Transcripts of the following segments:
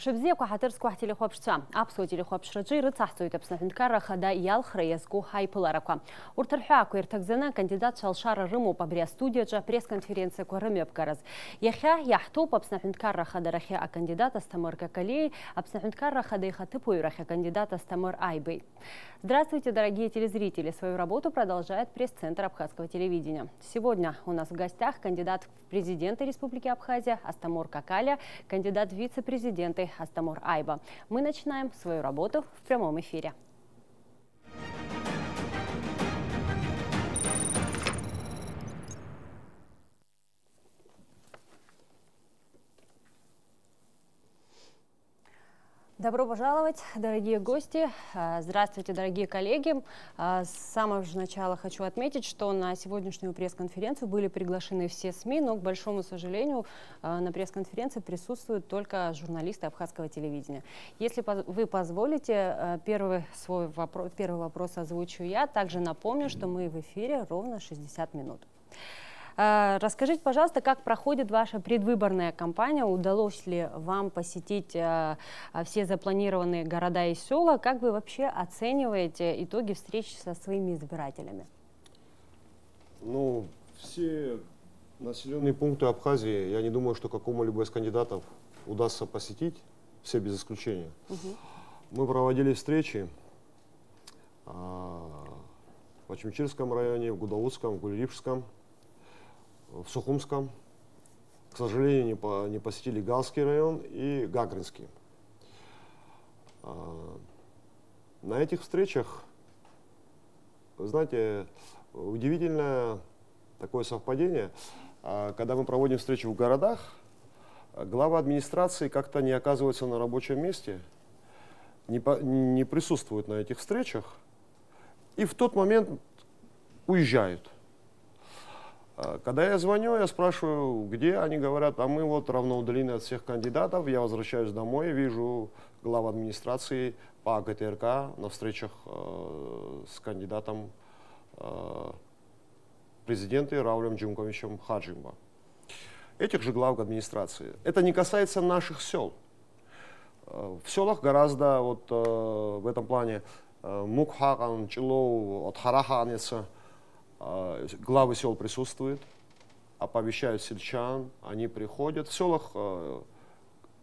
Шыбзеку хатырскух телехопшца, апсу телехопшраджи рыцахцует апснахнкара хада ялхра язгу хайпылараква. Уртырхаку иртагзана кандидат шалшара рыму пабрия студияджа пресс-конференция куарымёбгараз. Яхя яхтоп апснахнкара хадарахя а кандидат Астамыр Какалей, апснахнкара хада ихатыпуирахя кандидат Астамыр Айбей. Здравствуйте, дорогие телезрители! Свою работу продолжает пресс-центр Абхазского телевидения. Сегодня у нас в гостях кандидат в президенты Республики Абхазия Астамыр Какаля, кандидат в вице-президенты Астамыр Айба. Мы начинаем свою работу в прямом эфире. Добро пожаловать, дорогие гости. Здравствуйте, дорогие коллеги. С самого же начала хочу отметить, что на сегодняшнюю пресс-конференцию были приглашены все СМИ, но, к большому сожалению, на пресс-конференции присутствуют только журналисты Абхазского телевидения. Если вы позволите, первый вопрос озвучу я. Также напомню, что мы в эфире ровно 60 минут. Расскажите, пожалуйста, как проходит ваша предвыборная кампания? Удалось ли вам посетить все запланированные города и села? Как вы вообще оцениваете итоги встреч со своими избирателями? Ну, все населенные пункты Абхазии, я не думаю, что какому-либо из кандидатов удастся посетить, все без исключения. Мы проводили встречи в Ачимчирском районе, в Гудаутском, в Гулерипском, в Сухумском. К сожалению, не посетили Галский район и Гагринский. На этих встречах, вы знаете, удивительное такое совпадение. Когда мы проводим встречи в городах, глава администрации как-то не оказывается на рабочем месте, не присутствует на этих встречах и в тот момент уезжают. Когда я звоню, я спрашиваю, где, они говорят, а мы вот равноудалены от всех кандидатов, я возвращаюсь домой, вижу главу администрации по ГТРК на встречах с кандидатом президента Раулем Джимковичем Хаджимба. Этих же глав администрации. Это не касается наших сел. В селах гораздо вот в этом плане Мукхаган, Чилоу, Отхараханица, главы сел присутствуют, оповещают сельчан, они приходят. В селах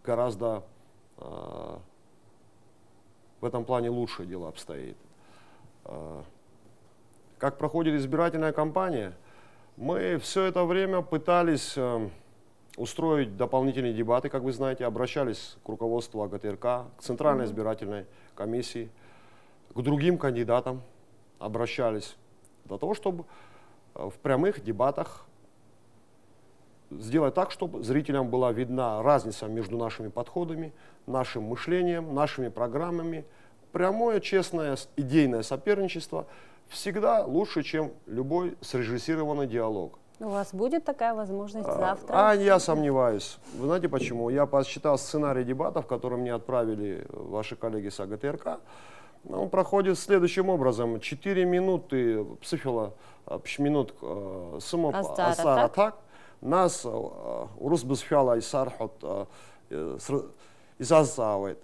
гораздо в этом плане лучше дело обстоит. Как проходит избирательная кампания? Мы все это время пытались устроить дополнительные дебаты, как вы знаете, обращались к руководству АГТРК, к Центральной избирательной комиссии, к другим кандидатам обращались. Для того, чтобы в прямых дебатах сделать так, чтобы зрителям была видна разница между нашими подходами, нашим мышлением, нашими программами. Прямое, честное, идейное соперничество всегда лучше, чем любой срежиссированный диалог. У вас будет такая возможность завтра? Я сомневаюсь. Вы знаете почему? Я посчитал сценарий дебатов, который мне отправили ваши коллеги с АГТРК. Он проходит следующим образом. 4 минуты психола, минут сумоп асаратак. Нас урус бисфиала исархот изазавает.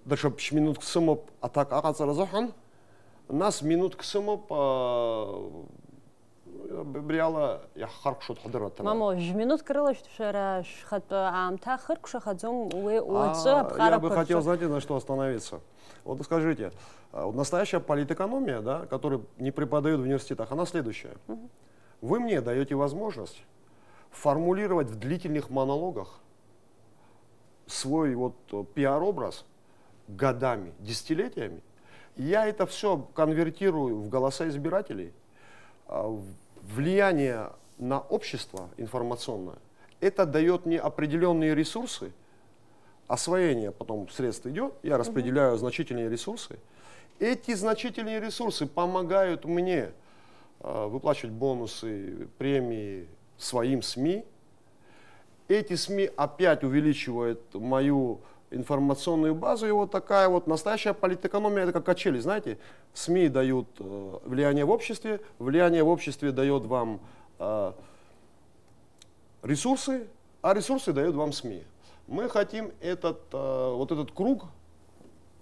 Даже минут сумоп атак агазаразахан. Нас минут сумоп бряла я харкшот хадырат. Мамо, минут крыло шара шхат амта харкша хадзом я бы хотел, знаете, на что остановиться. Вот скажите, настоящая политэкономия, да, которую не преподают в университетах, она следующая. Вы мне даете возможность формулировать в длительных монологах свой вот пиар-образ годами, десятилетиями. Я это все конвертирую в голоса избирателей. Влияние на общество информационное, это дает мне определенные ресурсы. Освоение потом средств идет, я распределяю значительные ресурсы. Эти значительные ресурсы помогают мне выплачивать бонусы, премии своим СМИ. Эти СМИ опять увеличивают мою информационную базу. И вот такая вот настоящая политэкономия, это как качели, знаете. СМИ дают влияние в обществе дает вам ресурсы, а ресурсы дают вам СМИ. Мы хотим вот этот круг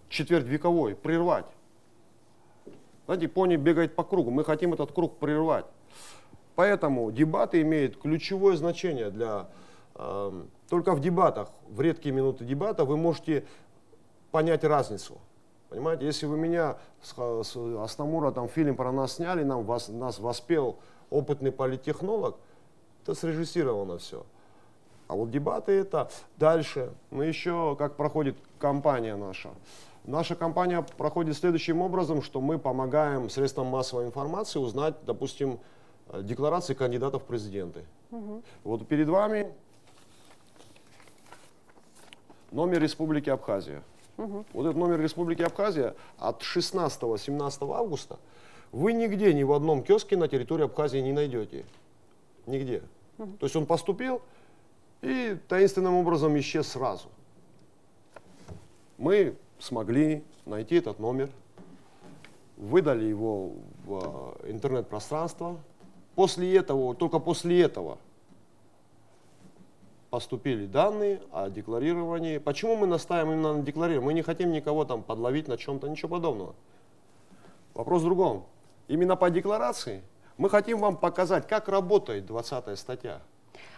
четвертьвековой прервать. Знаете, пони бегает по кругу, мы хотим этот круг прервать. Поэтому дебаты имеют ключевое значение для... Только в дебатах, в редкие минуты дебата вы можете понять разницу. Понимаете, если вы меня с Аснамура там фильм про нас сняли, нас воспел опытный политтехнолог, это срежиссировано все. А вот дебаты это дальше. Мы еще, как проходит кампания наша. Наша кампания проходит следующим образом, что мы помогаем средствам массовой информации узнать, допустим, декларации кандидатов в президенты. Вот перед вами номер Республики Абхазия. Вот этот номер Республики Абхазия от 16-17 августа вы нигде, ни в одном киоске на территории Абхазии не найдете. Нигде. То есть он поступил и таинственным образом исчез сразу. Мы смогли найти этот номер, выдали его в интернет-пространство. После этого, только после этого поступили данные о декларировании. Почему мы настаиваем именно на декларировании? Мы не хотим никого там подловить на чем-то, ничего подобного. Вопрос в другом. Именно по декларации мы хотим вам показать, как работает 20-я статья.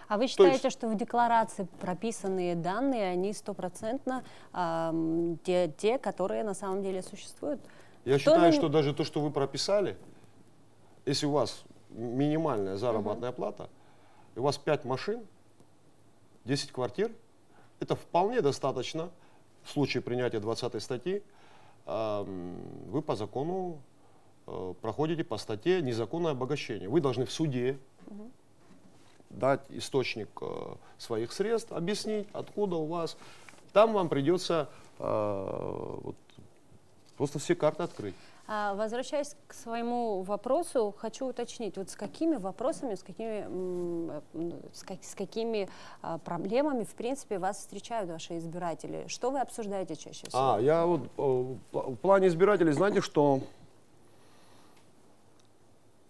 А вы считаете, что в декларации прописанные данные, они стопроцентно те, которые на самом деле существуют? Я считаю, что даже то, что вы прописали, если у вас минимальная заработная плата, и у вас 5 машин, 10 квартир, это вполне достаточно в случае принятия 20-й статьи. Вы по закону проходите по статье незаконное обогащение. Вы должны в суде дать источник своих средств, объяснить, откуда у вас. Там вам придется просто все карты открыть. Возвращаясь к своему вопросу, хочу уточнить, вот с какими вопросами, с какими проблемами, в принципе, вас встречают ваши избиратели? Что вы обсуждаете чаще всего? Я вот в плане избирателей, знаете, что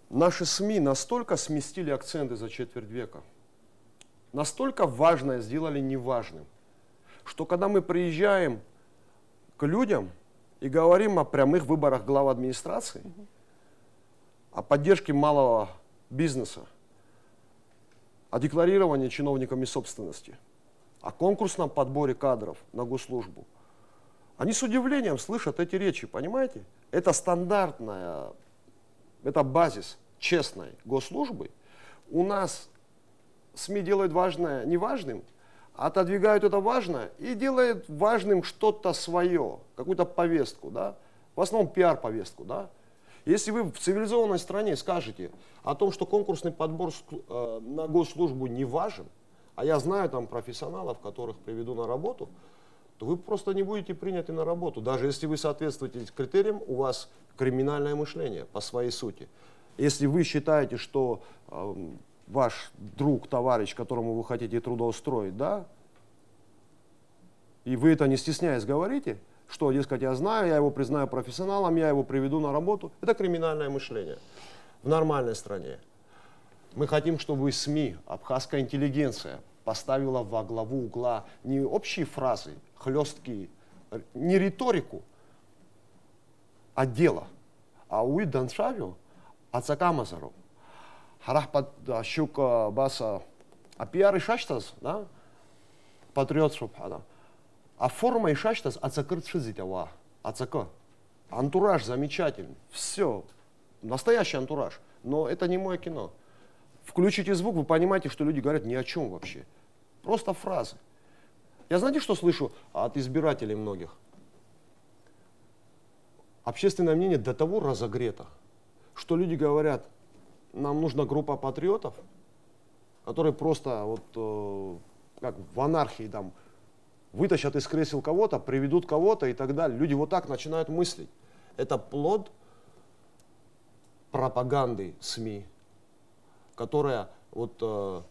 наши СМИ настолько сместили акценты за четверть века, настолько важное сделали неважным, что когда мы приезжаем к людям и говорим о прямых выборах глав администрации, о поддержке малого бизнеса, о декларировании чиновниками собственности, о конкурсном подборе кадров на госслужбу, они с удивлением слышат эти речи, понимаете? Это стандартная, это базис честной госслужбы. У нас СМИ делают важное неважным, отодвигают это важное и делают важным что-то свое, какую-то повестку, да? В основном пиар-повестку. Да? Если вы в цивилизованной стране скажете о том, что конкурсный подбор на госслужбу не важен, а я знаю там профессионалов, которых приведу на работу, то вы просто не будете приняты на работу. Даже если вы соответствуете критериям, у вас криминальное мышление по своей сути. Если вы считаете, что ваш друг, товарищ, которому вы хотите трудоустроить, да, и вы это не стесняясь говорите, что, дескать, я знаю, я его признаю профессионалом, я его приведу на работу, это криминальное мышление в нормальной стране. Мы хотим, чтобы СМИ, абхазская интеллигенция поставила во главу угла не общие фразы, хлесткие, не риторику, а дело. А уи даншавио, ацакамазару. Харахпат щука баса, а пиар и шаштаз, да, патриот шубхана. А форма и шаштаз ацакырт шизитава, ацака. Антураж замечательный, все, настоящий антураж. Но это не мое кино. Включите звук, вы понимаете, что люди говорят ни о чем вообще. Просто фразы. Я знаете, что слышу от избирателей многих? Общественное мнение до того разогрето, что люди говорят, нам нужна группа патриотов, которые просто вот как в анархии там вытащат из кресел кого-то, приведут кого-то и так далее. Люди вот так начинают мыслить. Это плод пропаганды СМИ, которая вот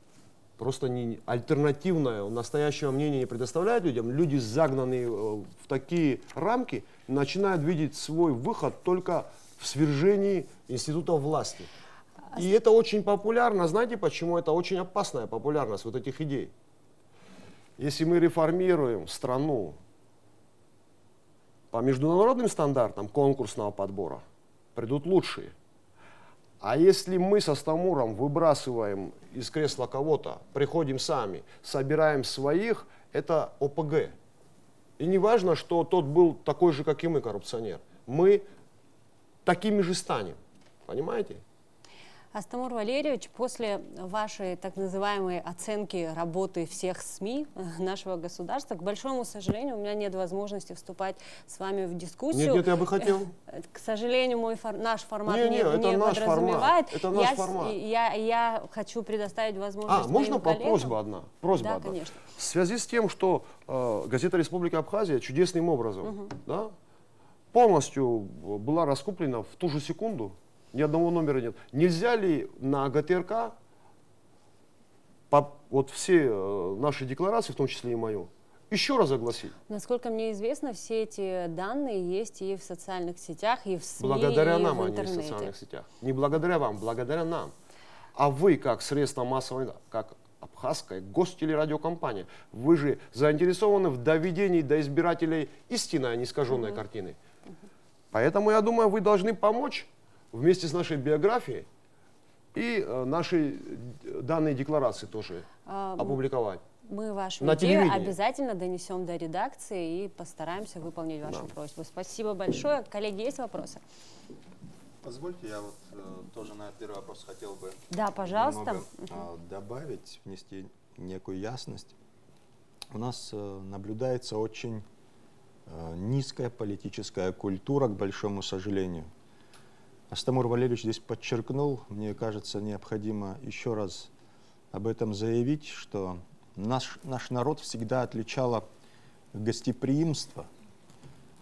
просто не альтернативное, настоящего мнения не предоставляет людям. Люди, загнанные в такие рамки, начинают видеть свой выход только в свержении институтов власти. И это очень популярно. Знаете почему? Это очень опасная популярность вот этих идей. Если мы реформируем страну по международным стандартам конкурсного подбора, придут лучшие. А если мы со Стамуром выбрасываем из кресла кого-то, приходим сами, собираем своих, это ОПГ. И не важно, что тот был такой же, как и мы, коррупционер. Мы такими же станем. Понимаете? Астамур Валерьевич, после вашей так называемой оценки работы всех СМИ нашего государства, к большому сожалению, у меня нет возможности вступать с вами в дискуссию. Нет, я бы хотел. К сожалению, наш формат не наш подразумевает. Формат. Это наш формат. Я хочу предоставить возможность можно коллегам. Просьба одна? Просьба одна. Конечно. В связи с тем, что газета «Республика Абхазия» чудесным образом полностью была раскуплена в ту же секунду, ни одного номера нет. Нельзя ли на ГТРК вот все наши декларации, в том числе и мою, еще раз огласить? Насколько мне известно, все эти данные есть и в социальных сетях, и в СМИ, благодаря и нам в они интернете. в социальных сетях. Не благодаря вам, благодаря нам. А вы, как средство массовой, как абхазская гостелерадиокомпания, вы же заинтересованы в доведении до избирателей истинной, а не искаженной картины. Поэтому, я думаю, вы должны помочь вместе с нашей биографией и наши данные декларации тоже опубликовать. Мы вашу на идею телевидении обязательно донесем до редакции и постараемся выполнить вашу просьбу. Спасибо большое. Коллеги, есть вопросы? Позвольте, я вот тоже на первый вопрос хотел бы пожалуйста. Добавить, внести некую ясность. У нас наблюдается очень низкая политическая культура, к большому сожалению. Астамур Валерьевич здесь подчеркнул, мне кажется, необходимо еще раз об этом заявить, что наш народ всегда отличало гостеприимство,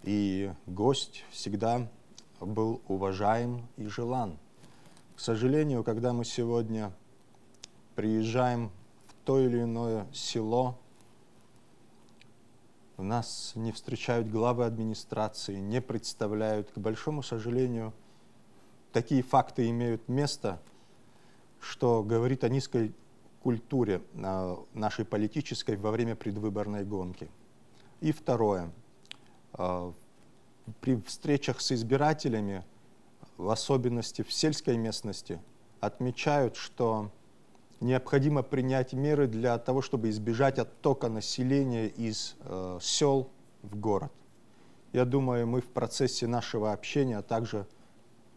и гость всегда был уважаем и желан. К сожалению, когда мы сегодня приезжаем в то или иное село, нас не встречают главы администрации, не представляют. К большому сожалению, такие факты имеют место, что говорит о низкой культуре нашей политической во время предвыборной гонки. И второе. При встречах с избирателями, в особенности в сельской местности, отмечают, что необходимо принять меры для того, чтобы избежать оттока населения из сел в город. Я думаю, мы в процессе нашего общения также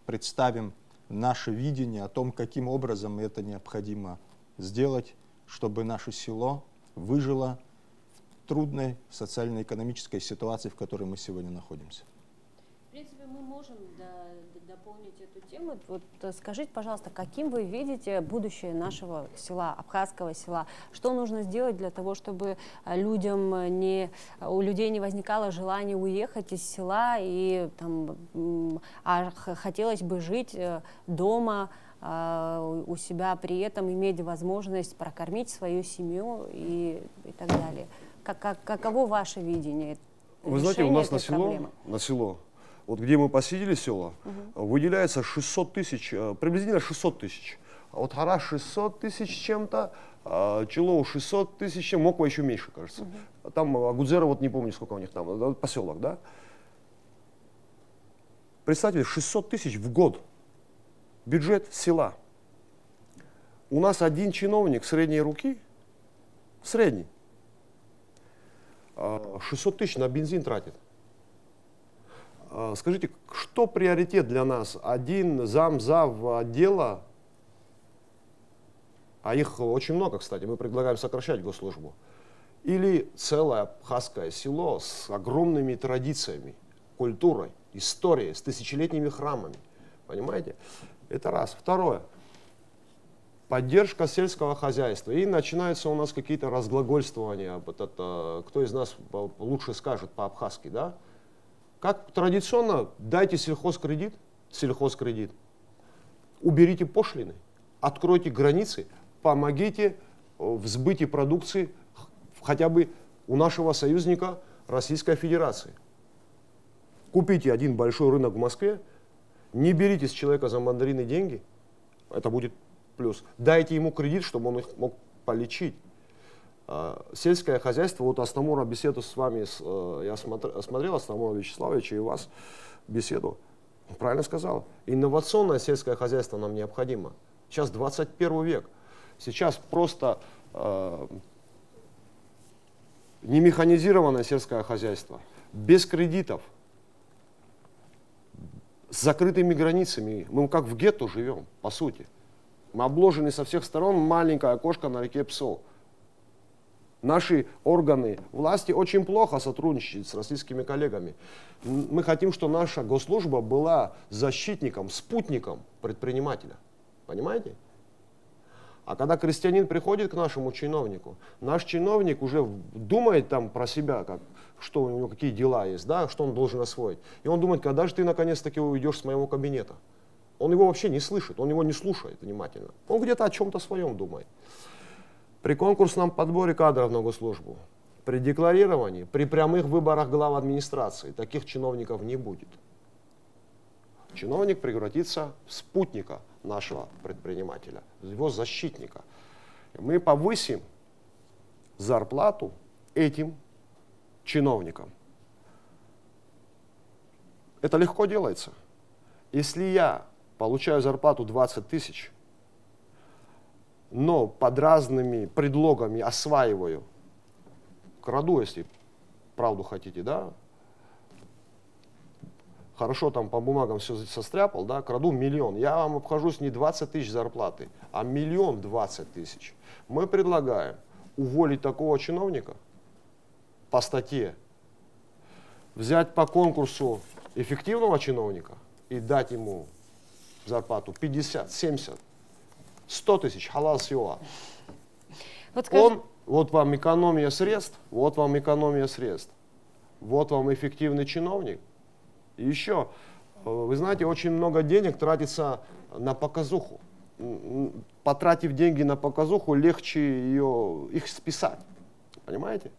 представим наше видение о том, каким образом это необходимо сделать, чтобы наше село выжило в трудной социально-экономической ситуации, в которой мы сегодня находимся. В принципе, мы можем дополнить эту тему. Вот скажите, пожалуйста, каким вы видите будущее нашего села, абхазского села? Что нужно сделать для того, чтобы у людей не возникало желания уехать из села, а хотелось бы жить дома, у себя, при этом иметь возможность прокормить свою семью и так далее? Каково ваше видение? Вы знаете, у нас на село, вот где мы посетили село, выделяется 600 тысяч, приблизительно 600 тысяч. Вот Хара 600 тысяч чем-то, Чилоу 600 тысяч, Моква еще меньше, кажется. Там Агудзера, вот не помню, сколько у них там, поселок, да? Представьте, 600 тысяч в год. Бюджет села. У нас один чиновник средней руки, средний, 600 тысяч на бензин тратит. Скажите, что приоритет для нас? Один зав отдела, а их очень много, кстати, мы предлагаем сокращать госслужбу, или целое абхазское село с огромными традициями, культурой, историей, с тысячелетними храмами. Понимаете? Это раз. Второе. Поддержка сельского хозяйства. И начинаются у нас какие-то разглагольствования. Кто из нас лучше скажет по-абхазски, да? Как традиционно, дайте сельхозкредит, уберите пошлины, откройте границы, помогите в сбытии продукции хотя бы у нашего союзника Российской Федерации. Купите один большой рынок в Москве, не берите с человека за мандарины деньги, это будет плюс. Дайте ему кредит, чтобы он их мог полечить. Сельское хозяйство, вот Астамура беседу с вами, я смотрел Астамура Вячеславовича и у вас беседу, он правильно сказал, инновационное сельское хозяйство нам необходимо. Сейчас 21 век, сейчас просто не механизированное сельское хозяйство, без кредитов, с закрытыми границами, мы как в гетто живем, по сути. Мы обложены со всех сторон, маленькое окошко на реке Псол. Наши органы власти очень плохо сотрудничают с российскими коллегами. Мы хотим, чтобы наша госслужба была защитником, спутником предпринимателя. Понимаете? А когда крестьянин приходит к нашему чиновнику, наш чиновник уже думает там про себя, что у него какие дела есть, да, что он должен освоить. И он думает, когда же ты наконец-таки уйдешь с моего кабинета. Он его вообще не слышит, он его не слушает внимательно. Он где-то о чем-то своем думает. При конкурсном подборе кадров на госслужбу, при декларировании, при прямых выборах глав администрации таких чиновников не будет. Чиновник превратится в спутника нашего предпринимателя, его защитника. Мы повысим зарплату этим чиновникам. Это легко делается. Если я получаю зарплату 20 тысяч, но под разными предлогами осваиваю, краду, если правду хотите, да, хорошо там по бумагам все состряпал, да, краду 1 миллион, я вам обхожусь не 20 тысяч зарплаты, а 1 020 000. Мы предлагаем уволить такого чиновника по статье, взять по конкурсу эффективного чиновника и дать ему зарплату 50, 70, 100 тысяч, халал сила. Вот вам экономия средств, вот вам экономия средств, вот вам эффективный чиновник. И еще, вы знаете, очень много денег тратится на показуху. Потратив деньги на показуху, легче их списать. Понимаете?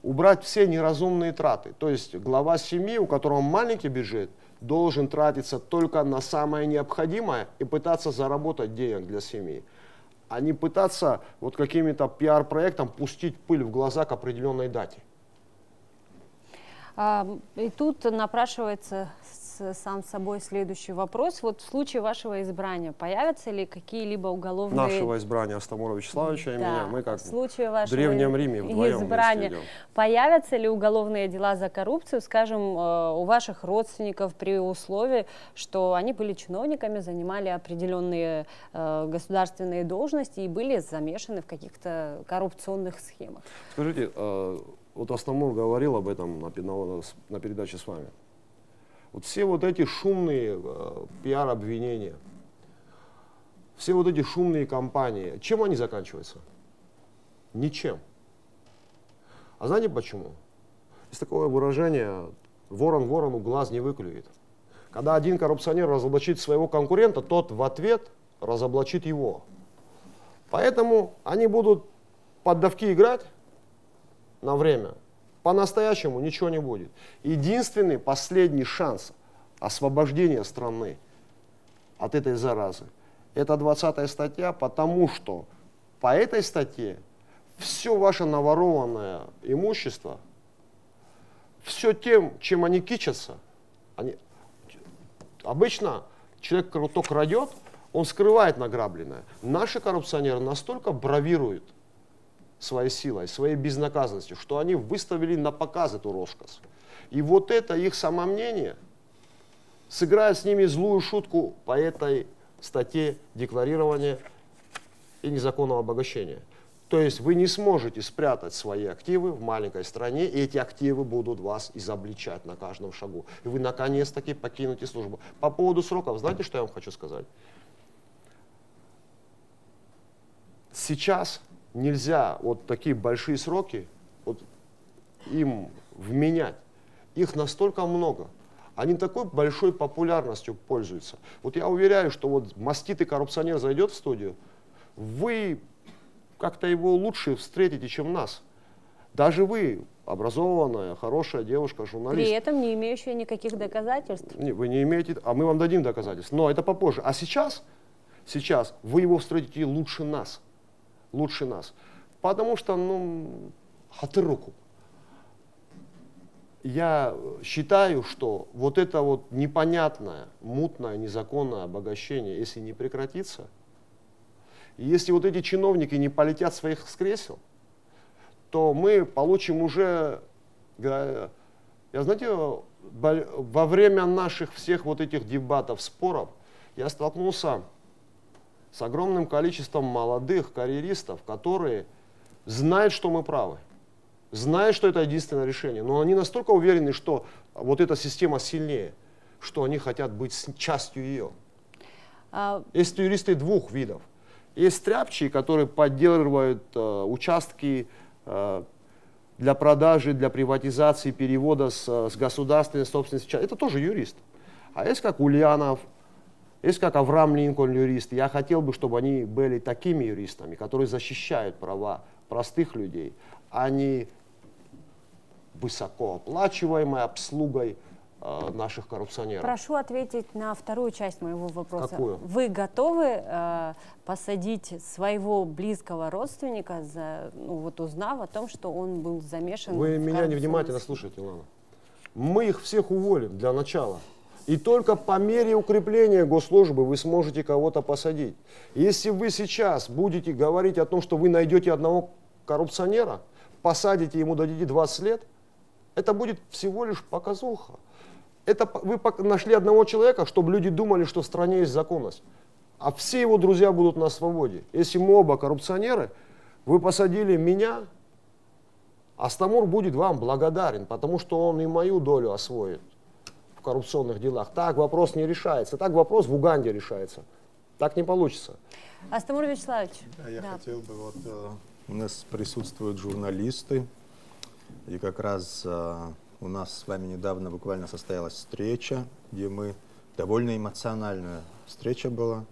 Убрать все неразумные траты. То есть глава семьи, у которого маленький бюджет, должен тратиться только на самое необходимое и пытаться заработать денег для семьи, а не пытаться вот какими-то пиар-проектом пустить пыль в глаза к определенной дате. И тут напрашивается сам собой следующий вопрос. Вот в случае вашего избрания появятся ли какие-либо уголовные... Нашего избрания Астамура Вячеславовича и меня, мы как в Древнем Риме вдвоем избрания появятся ли уголовные дела за коррупцию, скажем, у ваших родственников при условии, что они были чиновниками, занимали определенные государственные должности и были замешаны в каких-то коррупционных схемах? Скажите, вот Астамур говорил об этом на передаче с вами. Вот все вот эти шумные пиар-обвинения, все вот эти шумные кампании, чем они заканчиваются? Ничем. А знаете почему? Есть такое выражение: ворон ворону глаз не выклюет. Когда один коррупционер разоблачит своего конкурента, тот в ответ разоблачит его. Поэтому они будут под давки играть на время. По-настоящему ничего не будет. Единственный последний шанс освобождения страны от этой заразы — это 20-я статья, потому что по этой статье все ваше наворованное имущество, все тем, чем они кичатся, обычно человек, кто крадет, он скрывает награбленное. Наши коррупционеры настолько бравируют своей силой, своей безнаказанностью, что они выставили на показ эту роскошь. И вот это их самомнение сыграет с ними злую шутку по этой статье декларирования и незаконного обогащения. То есть вы не сможете спрятать свои активы в маленькой стране, и эти активы будут вас изобличать на каждом шагу. И вы наконец-таки покинете службу. По поводу сроков, знаете, что я вам хочу сказать? Сейчас нельзя вот такие большие сроки вот им вменять. Их настолько много. Они такой большой популярностью пользуются. Вот я уверяю, что вот маститый коррупционер зайдет в студию, вы как-то его лучше встретите, чем нас. Даже вы, образованная, хорошая девушка, журналист. При этом не имеющая никаких доказательств. Вы не имеете, а мы вам дадим доказательства. Но это попозже. А сейчас вы его встретите лучше нас. Лучше нас. Потому что, хатыруку. Я считаю, что вот это вот непонятное, мутное, незаконное обогащение, если не прекратится, если вот эти чиновники не полетят своих с кресел, то мы получим уже, знаете, во время наших всех вот этих дебатов, споров, я столкнулся с огромным количеством молодых карьеристов, которые знают, что мы правы, знают, что это единственное решение, но они настолько уверены, что вот эта система сильнее, что они хотят быть частью ее. Есть юристы двух видов. Есть стряпчие, которые поддерживают участки для продажи, для приватизации, перевода с государственной собственности. Это тоже юрист. А есть как Ульянов, есть как Авраам Линкольн юрист. Я хотел бы, чтобы они были такими юристами, которые защищают права простых людей, а не высокооплачиваемой обслугой наших коррупционеров. Прошу ответить на вторую часть моего вопроса. Какую? Вы готовы посадить своего близкого родственника, узнав о том, что он был замешан? Вы меня невнимательно слушаете, Лана. Мы их всех уволим для начала. И только по мере укрепления госслужбы вы сможете кого-то посадить. Если вы сейчас будете говорить о том, что вы найдете одного коррупционера, посадите ему, дадите 20 лет, это будет всего лишь показуха. Это вы нашли одного человека, чтобы люди думали, что в стране есть законность. А все его друзья будут на свободе. Если мы оба коррупционеры, вы посадили меня, Астамур будет вам благодарен, потому что он и мою долю освоит в коррупционных делах. Так вопрос не решается. Так вопрос в Уганде решается. Так не получится. Астамур Вячеславович. Да, я хотел бы, у нас присутствуют журналисты, и как раз у нас с вами недавно буквально состоялась встреча, где довольно эмоциональная встреча была.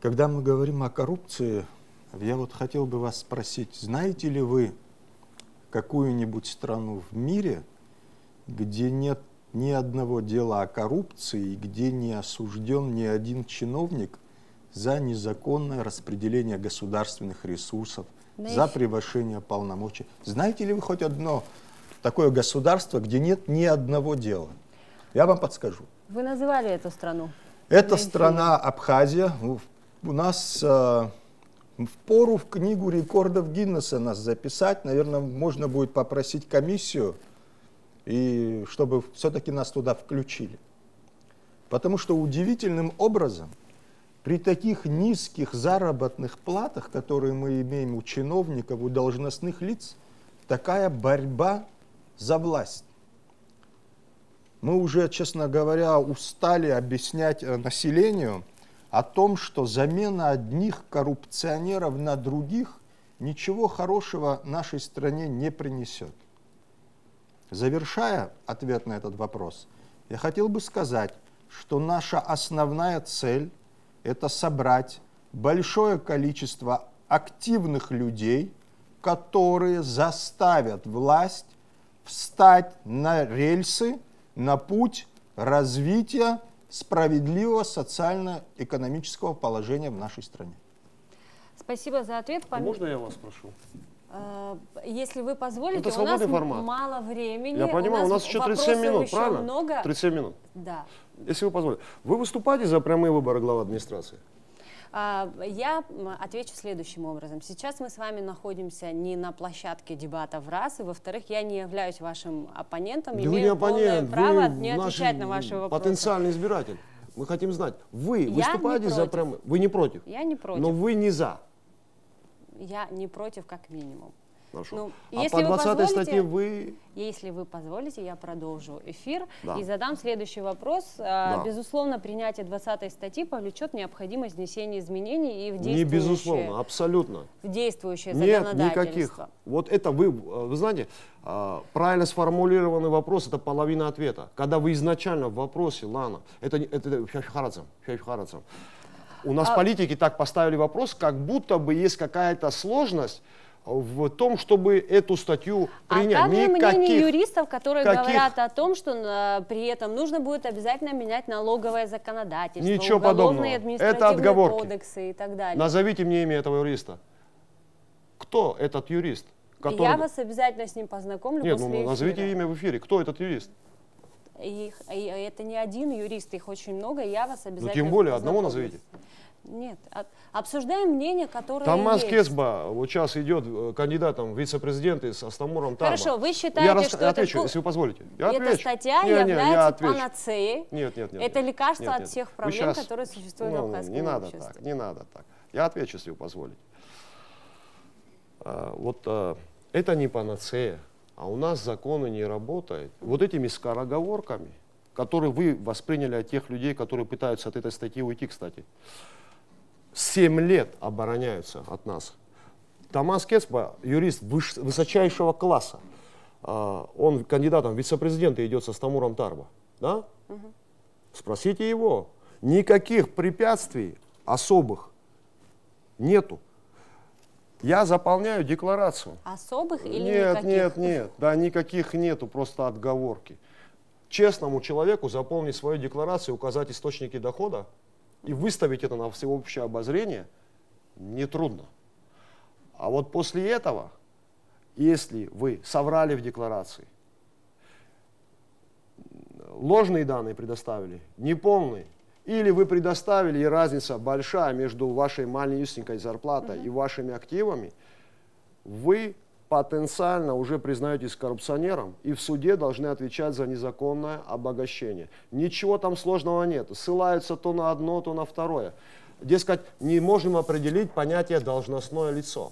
Когда мы говорим о коррупции, я хотел бы вас спросить, знаете ли вы какую-нибудь страну в мире, где нет ни одного дела о коррупции, где не осужден ни один чиновник за незаконное распределение государственных ресурсов, за превышение полномочий? Знаете ли вы хоть одно такое государство, где нет ни одного дела? Я вам подскажу. Вы называли эту страну? Это страна Абхазия. У нас впору в книгу рекордов Гиннесса нас записать. Наверное, можно будет попросить комиссию, и чтобы все-таки нас туда включили. Потому что удивительным образом при таких низких заработных платах, которые мы имеем у чиновников, у должностных лиц, такая борьба за власть. Мы уже, честно говоря, устали объяснять населению о том, что замена одних коррупционеров на других ничего хорошего нашей стране не принесет. Завершая ответ на этот вопрос, я хотел бы сказать, что наша основная цель – это собрать большое количество активных людей, которые заставят власть встать на рельсы, на путь развития справедливого социально-экономического положения в нашей стране. Спасибо за ответ. Можно я вас спрошу? Если вы позволите, Это у нас формат. мало времени. Я понимаю, у нас еще 37 минут, правильно? Много. 37 минут. Да. Если вы позволите. Вы выступаете за прямые выборы главы администрации? Я отвечу следующим образом. Сейчас мы с вами находимся не на площадке дебатов, раз, и во-вторых, я не являюсь вашим оппонентом, Да имею полное право вы не отвечать на ваши вопросы. Потенциальный избиратель. Мы хотим знать, вы выступаете за прямые? Вы не против? Я не против. Но вы не за? Я не против, как минимум. Хорошо. Если по 20 статье вы... Если вы позволите, я продолжу эфир и задам следующий вопрос. Безусловно, принятие 20 статьи повлечет необходимость внесения изменений и в действующее... Не безусловно, абсолютно. В действующее Нет, законодательство. никаких. Вот это вы знаете, правильно сформулированный вопрос – это половина ответа. Когда вы изначально в вопросе, Лана, это у нас политики так поставили вопрос, как будто бы есть какая-то сложность в том, чтобы эту статью принять. А также мнение юристов, которые говорят о том, что при этом нужно будет обязательно менять налоговое законодательство, ничего уголовные подобного. административные Это отговорки. Кодексы и так далее. Назовите мне имя этого юриста. Кто этот юрист? Который... Я вас обязательно с ним познакомлю. Нет, после назовите эфира. имя в эфире. Кто этот юрист? И это не один юрист, их очень много, я вас обязательно Тем более одного познакомлю. назовите. Нет, обсуждаем мнение, которое Тамас есть. Кесба вот сейчас идет кандидатом в вице-президенты с Астамуром Тарба. Хорошо, вы считаете, что отвечу, если вы позволите. эта статья является панацеей? Нет. Это лекарство Нет. от всех проблем, которые существуют в абхазском не надо обществе. так, не надо так. Я отвечу, если вы позволите. Это не панацея, а у нас законы не работают. Вот этими скороговорками, которые вы восприняли от тех людей, которые пытаются от этой статьи уйти, кстати, 7 лет обороняются от нас. Тамас Кесба, юрист высочайшего класса, он кандидатом в вице-президенты идет со Астамуром Тарба. Да? Спросите его. Никаких препятствий особых нету. Я заполняю декларацию. Особых или Нет, никаких? да, никаких нету, просто отговорки. Честному человеку заполнить свою декларацию, указать источники дохода и выставить это на всеобщее обозрение нетрудно. А вот после этого, если вы соврали в декларации, ложные данные предоставили, неполные, или вы предоставили, и разница большая между вашей малюсенькой зарплатой и вашими активами, вы потенциально уже признаетесь коррупционером и в суде должны отвечать за незаконное обогащение. Ничего там сложного нет. Ссылаются то на одно, то на второе. Дескать, не можем определить понятие должностное лицо.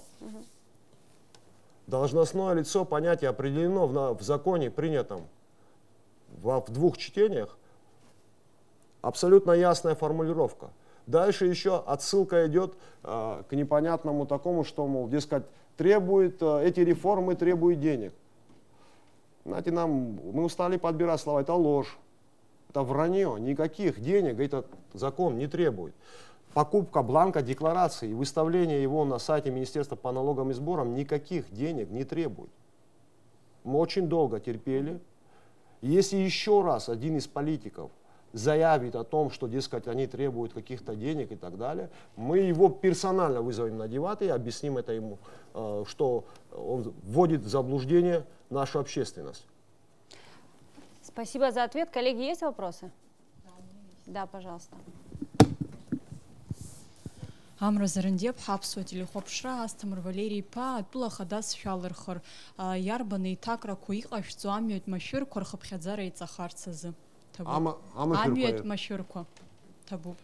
Должностное лицо, понятие определено в законе, принятом в 2 чтениях. Абсолютно ясная формулировка. Дальше еще отсылка идет к непонятному такому, что, мол, дескать, эти реформы требуют денег. Знаете, мы устали подбирать слова. Это ложь, это вранье. Никаких денег этот закон не требует. Покупка бланка декларации и выставление его на сайте Министерства по налогам и сборам никаких денег не требует. Мы очень долго терпели. Если еще раз один из политиков заявит о том, что, дескать, они требуют каких-то денег и так далее, мы его персонально вызовем на дебаты и объясним это ему, что он вводит в заблуждение нашу общественность. Спасибо за ответ. Коллеги, есть вопросы? Да, пожалуйста. Амра Зарандеп, Хапсу, Телехопшра, Астамр Валерий Па, Атула Хадас Шалерхор, Ярбаны и Такра Куика, что Амиют Машир, Корхабхадзара и Цахарцазы. Амиют Маширко. Табу.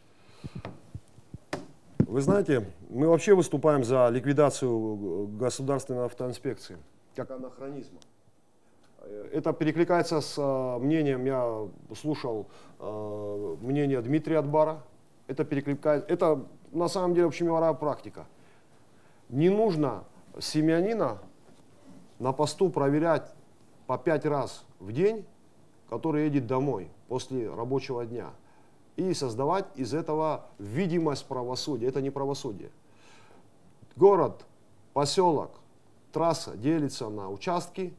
Вы знаете, мы вообще выступаем за ликвидацию государственной автоинспекции, как анахронизма. Это перекликается с мнением, я слушал мнение Дмитрия Атбара, это на самом деле общемировая практика. Не нужно семьянина на посту проверять по 5 раз в день, который едет домой после рабочего дня, и создавать из этого видимость правосудия. Это не правосудие. Город, поселок, трасса делится на участки,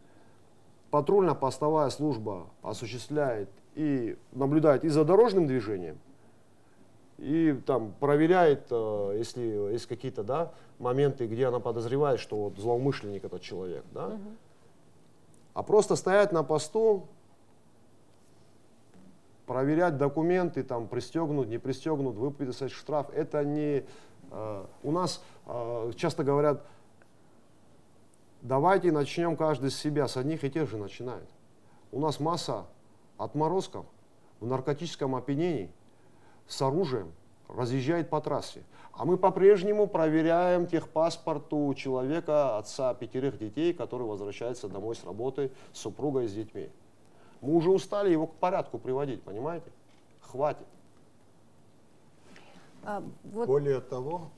патрульно-постовая служба осуществляет и наблюдает и за дорожным движением, и там проверяет, если есть какие-то моменты, где она подозревает, что вот злоумышленник этот человек. Да? А просто стоять на посту, проверять документы, там, пристегнут, не пристегнут, выписать штраф, это не... У нас часто говорят, давайте начнем каждый с себя, с одних и тех же начинает. У нас масса отморозков в наркотическом опьянении с оружием разъезжает по трассе. А мы по-прежнему проверяем техпаспорт у человека, отца 5 детей, который возвращается домой с работы с супругой и с детьми. Мы уже устали его к порядку приводить, понимаете? Хватит. Более того,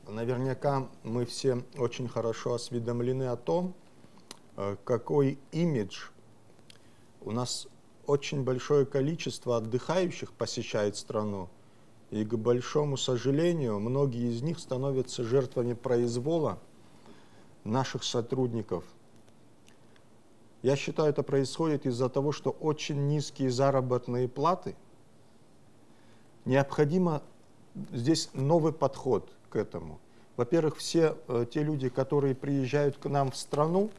наверняка мы все очень хорошо осведомлены о том, какой имидж у нас очень большое количество отдыхающих посещает страну, и, к большому сожалению, многие из них становятся жертвами произвола наших сотрудников. Я считаю, это происходит из-за того, что очень низкие заработные платы. Необходимо здесь новый подход к этому. Во-первых, все те люди, которые приезжают к нам в страну,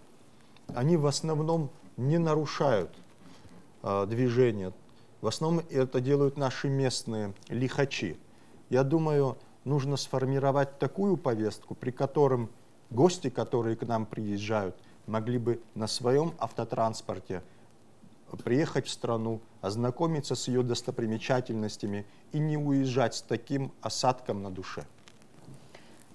они в основном не нарушают движение. В основном это делают наши местные лихачи. Я думаю, нужно сформировать такую повестку, при котором гости, которые к нам приезжают, могли бы на своем автотранспорте приехать в страну, ознакомиться с ее достопримечательностями и не уезжать с таким осадком на душе.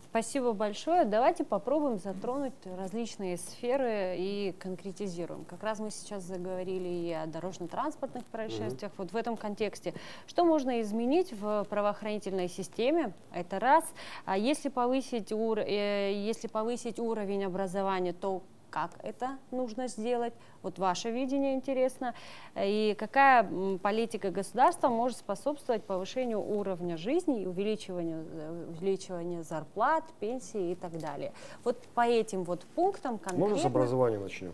Спасибо большое. Давайте попробуем затронуть различные сферы и конкретизируем. Как раз мы сейчас заговорили и о дорожно-транспортных происшествиях. Вот в этом контексте. Что можно изменить в правоохранительной системе? Это раз. А если повысить уровень образования, то как это нужно сделать? Вот ваше видение интересно. И какая политика государства может способствовать повышению уровня жизни и увеличиванию зарплат, пенсий и так далее? Вот по этим вот пунктам конкретно... Можно с образования начнем?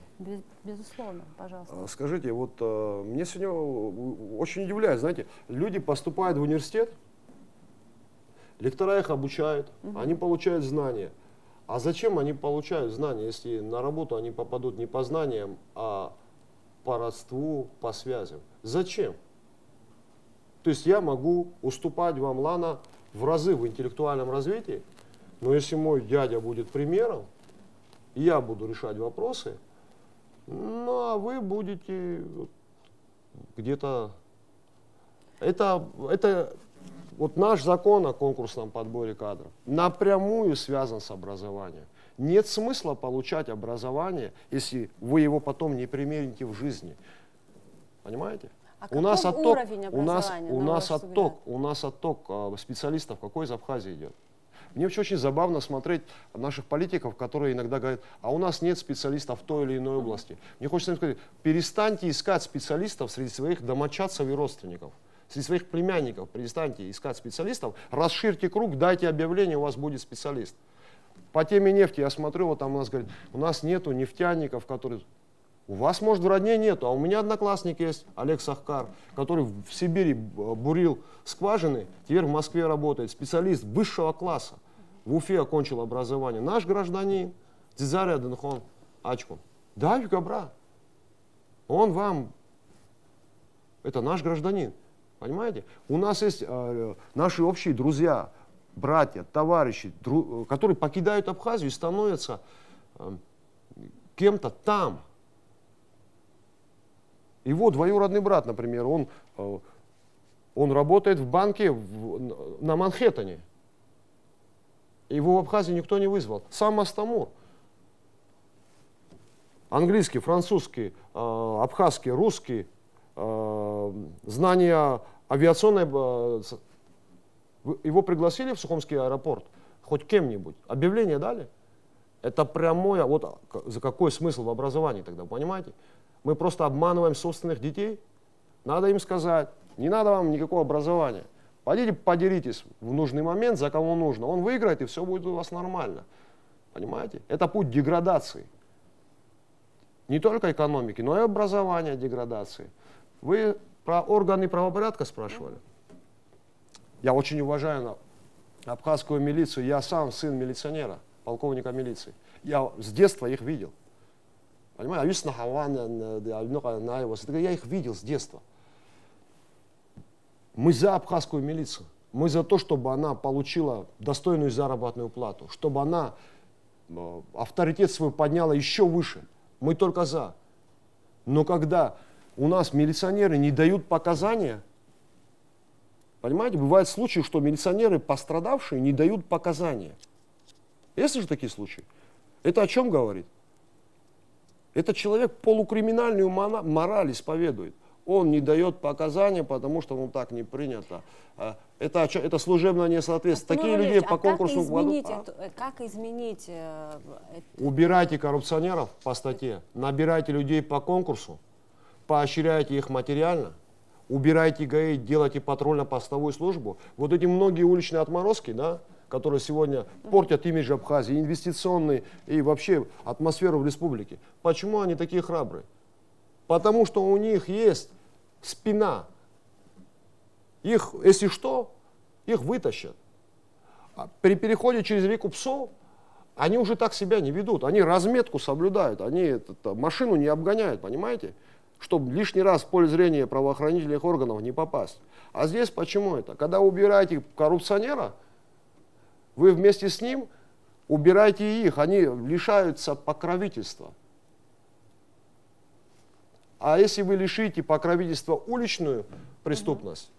Безусловно, пожалуйста. Скажите, вот мне сегодня очень удивляет, знаете, люди поступают в университет, лектора их обучают, они получают знания. А зачем они получают знания, если на работу они попадут не по знаниям, а по родству, по связям? Зачем? То есть я могу уступать вам, Лана, в разы в интеллектуальном развитии, но если мой дядя будет примером, и я буду решать вопросы, ну а вы будете где-то... Это вот наш закон о конкурсном подборе кадров напрямую связан с образованием. Нет смысла получать образование, если вы его потом не примените в жизни. Понимаете? А у нас отток специалистов какой из Абхазии идет. Мне очень забавно смотреть наших политиков, которые иногда говорят, а у нас нет специалистов в той или иной области. Мне хочется им сказать, перестаньте искать специалистов среди своих домочадцев и родственников. Среди своих племянников перестаньте искать специалистов, расширьте круг, дайте объявление, у вас будет специалист. По теме нефти я смотрю, вот там у нас говорят, у нас нету нефтяников, которые... У вас, может, в родне нету, а у меня одноклассник есть, Олег Сахкар, который в Сибири бурил скважины, теперь в Москве работает, специалист высшего класса. В Уфе окончил образование. Наш гражданин, Дзизаря Дынхон Ачкун. Да, Югабра. Он вам... Это наш гражданин. Понимаете? У нас есть наши общие друзья, братья, товарищи, которые покидают Абхазию и становятся кем-то там. Его двоюродный брат, например, он работает в банке на Манхэттене. Его в Абхазии никто не вызвал. Сам Астамур. Английский, французский, абхазский, русский, знания авиационной... Его пригласили в Сухумский аэропорт, хоть кем-нибудь. Объявление дали? Это прямое... Вот за какой смысл в образовании тогда, понимаете? Мы просто обманываем собственных детей. Надо им сказать, не надо вам никакого образования. Пойдите подеритесь в нужный момент, за кого нужно. Он выиграет, и все будет у вас нормально. Понимаете? Это путь деградации. Не только экономики, но и образования деградации. Вы про органы правопорядка спрашивали? Я очень уважаю абхазскую милицию. Я сам сын милиционера, полковника милиции. Я с детства их видел. Понимаете? Я их видел с детства. Мы за абхазскую милицию. Мы за то, чтобы она получила достойную заработную плату, чтобы она авторитет свой подняла еще выше. Мы только за. Но когда у нас милиционеры не дают показания, понимаете, бывают случаи, что милиционеры, пострадавшие, не дают показания. Есть же такие случаи? Это о чем говорит? Этот человек полукриминальную мораль исповедует. Он не дает показания, потому что так не принято. Это служебное несоответствие. Такие людей по конкурсу... Как изменить? Убирайте коррупционеров по статье, набирайте людей по конкурсу, поощряйте их материально, убирайте ГАИ, делайте патрульно-постовую службу. Вот эти многие уличные отморозки, да, которые сегодня портят имидж Абхазии, инвестиционный и вообще атмосферу в республике. Почему они такие храбрые? Потому что у них есть спина. Их, если что, их вытащат. При переходе через реку Псо они уже так себя не ведут. Они разметку соблюдают, они машину не обгоняют, понимаете? Чтобы лишний раз в поле зрения правоохранительных органов не попасть. А здесь почему это? Когда убираете коррупционера, вы вместе с ним убираете и их, они лишаются покровительства. А если вы лишите покровительства уличную преступность,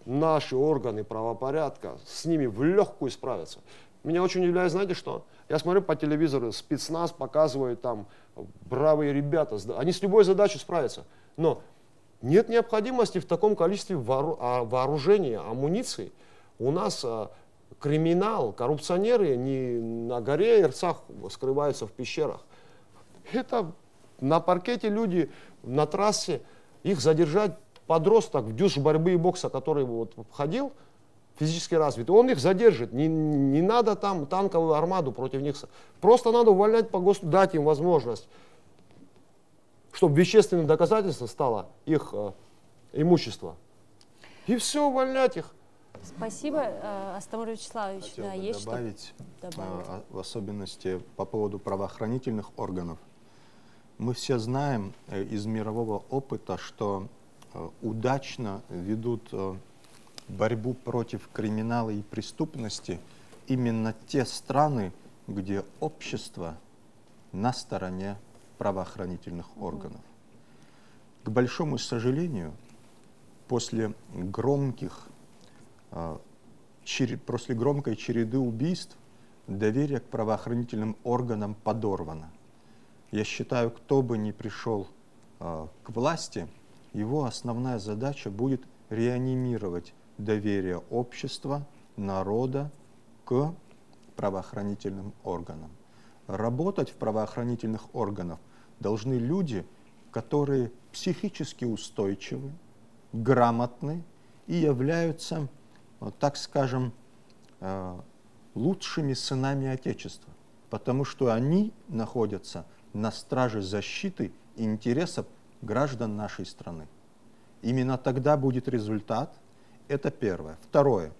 наши органы правопорядка с ними в легкую справятся. Меня очень удивляет, знаете что? Я смотрю по телевизору, спецназ показывают там бравые ребята, они с любой задачей справятся. Но нет необходимости в таком количестве вооружения, амуниции. У нас криминал, коррупционеры не на горе Ирцах скрываются в пещерах. Это на паркете люди, на трассе, их задержать подросток в дюж борьбы и бокса, который вот ходил, физически развитый, он их задержит. Не надо там танковую армаду против них. Просто надо увольнять по ГОСТу, дать им возможность, чтобы вещественным доказательством стало их имущество. И все, увольнять их. Спасибо, Астамур Вячеславович. Хотел да, бы есть добавить, что в особенности по поводу правоохранительных органов. Мы все знаем из мирового опыта, что удачно ведут борьбу против криминала и преступности именно те страны, где общество на стороне правоохранительных органов. К большому сожалению, после громкой череды убийств доверие к правоохранительным органам подорвано. Я считаю, кто бы ни пришел к власти, его основная задача будет реанимировать доверие общества, народа к правоохранительным органам. Работать в правоохранительных органах должны люди, которые психически устойчивы, грамотны и являются, так скажем, лучшими сынами Отечества, потому что они находятся на страже защиты интересов граждан нашей страны. Именно тогда будет результат. Это первое. Второе.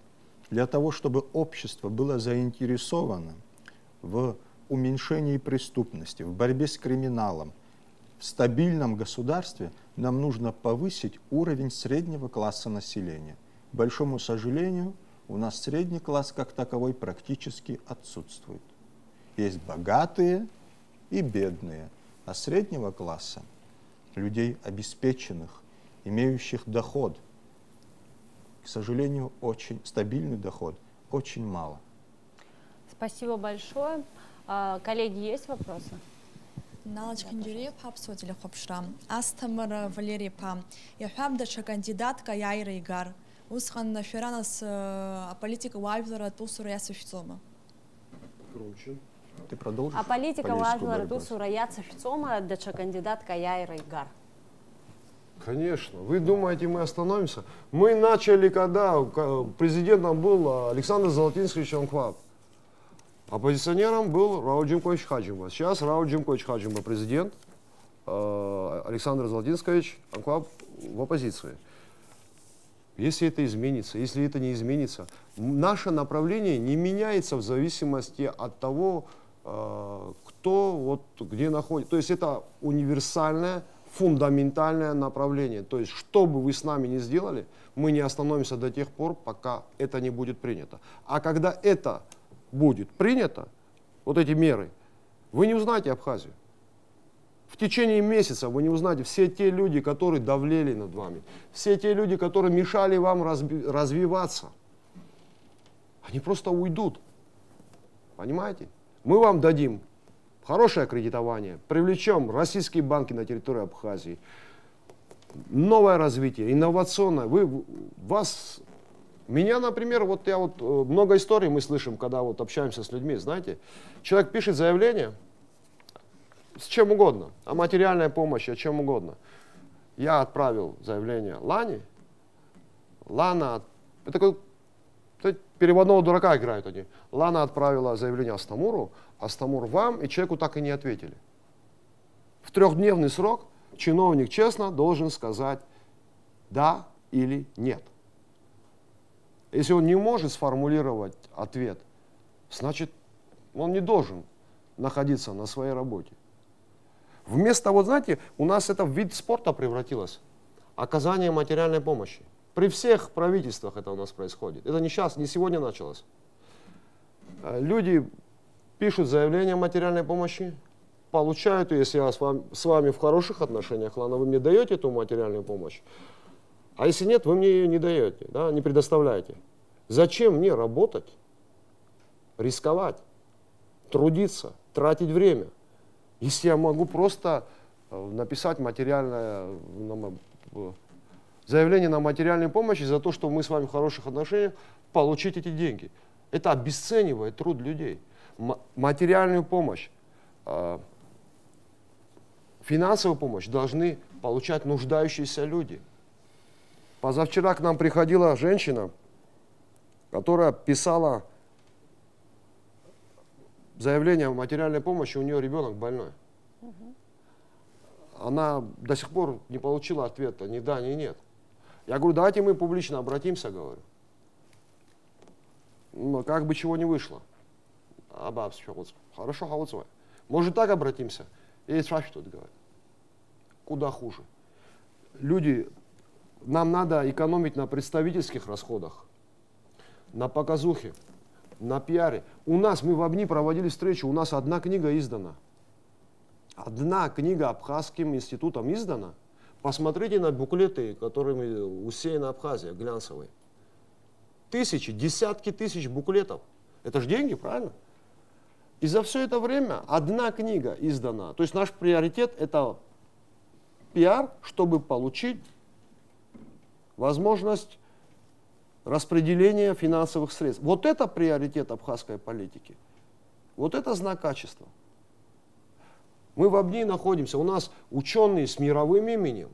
Для того, чтобы общество было заинтересовано в уменьшении преступности, в борьбе с криминалом, в стабильном государстве, нам нужно повысить уровень среднего класса населения. К большому сожалению, у нас средний класс как таковой практически отсутствует. Есть богатые и бедные, а среднего класса, людей обеспеченных, имеющих доход, к сожалению, очень стабильный доход, очень мало. Спасибо большое. Коллеги, есть вопросы? Налочка Инжиреев, Хабсотили Хопшрам. Астамар Валерий Пам. Я хабдача кандидатка Яйра Игар. Усхан Феранас политика Вайвлера Тусура Ясофицома. Круче. Ты продолжишь? А политика Вайвлера Тусура Ясофицома, дача кандидатка Яйра Игар. Конечно. Вы думаете, мы остановимся? Мы начали, когда президентом был Александр Золотинский Анкваб. Оппозиционером был Рауль Джимкович Хаджимба. Сейчас Рауль Джимкович Хаджимба президент, Александр Золотинский Анкваб в оппозиции. Если это изменится, если это не изменится, наше направление не меняется в зависимости от того, кто вот где находится. То есть это универсальное, фундаментальное направление. То есть что бы вы с нами ни сделали, мы не остановимся до тех пор, пока это не будет принято. А когда это будет принято, вот эти меры, вы не узнаете Абхазию. В течение месяца вы не узнаете все те люди, которые давлели над вами, все те люди, которые мешали вам развиваться. Они просто уйдут. Понимаете? Мы вам дадим хорошее кредитование, привлечем российские банки на территории Абхазии, новое развитие, инновационное. Меня, например, много историй мы слышим, когда вот общаемся с людьми, знаете, человек пишет заявление с чем угодно, о материальной помощи, о чем угодно. Я отправил заявление Лане, Лана, это переводного дурака играют они. Лана отправила заявление Астамуру, Астамур вам, и человеку так и не ответили. В 3-дневный срок чиновник честно должен сказать да или нет. Если он не может сформулировать ответ, значит, он не должен находиться на своей работе. Вместо, вот знаете, у нас это в вид спорта превратилось. Оказание материальной помощи. При всех правительствах это у нас происходит. Это не сейчас, не сегодня началось. Люди пишут заявление о материальной помощи, получают ее, если я с вами в хороших отношениях, ладно, вы мне даете эту материальную помощь. А если нет, вы мне ее не даете, да, не предоставляете. Зачем мне работать, рисковать, трудиться, тратить время, если я могу просто написать заявление на материальную помощь за то, что мы с вами в хороших отношениях, получить эти деньги. Это обесценивает труд людей. Материальную помощь, финансовую помощь должны получать нуждающиеся люди. Позавчера к нам приходила женщина, которая писала заявление о материальной помощи, у нее ребенок больной. Она до сих пор не получила ответа, ни да, ни нет. Я говорю, давайте мы публично обратимся, говорю. Но как бы чего не вышло. Хорошо, может так обратимся? И тут говорят. Куда хуже. Люди, нам надо экономить на представительских расходах, на показухе, на пиаре. У нас, мы в Абни проводили встречу, у нас одна книга издана. Одна книга Абхазским институтом издана. Посмотрите на буклеты, которыми усеяна Абхазия, глянцевые. Тысячи, десятки тысяч буклетов. Это же деньги, правильно? И за все это время одна книга издана. То есть наш приоритет — это пиар, чтобы получить возможность распределения финансовых средств. Вот это приоритет абхазской политики. Вот это знак качества. Мы в Абни находимся, у нас ученые с мировым именем.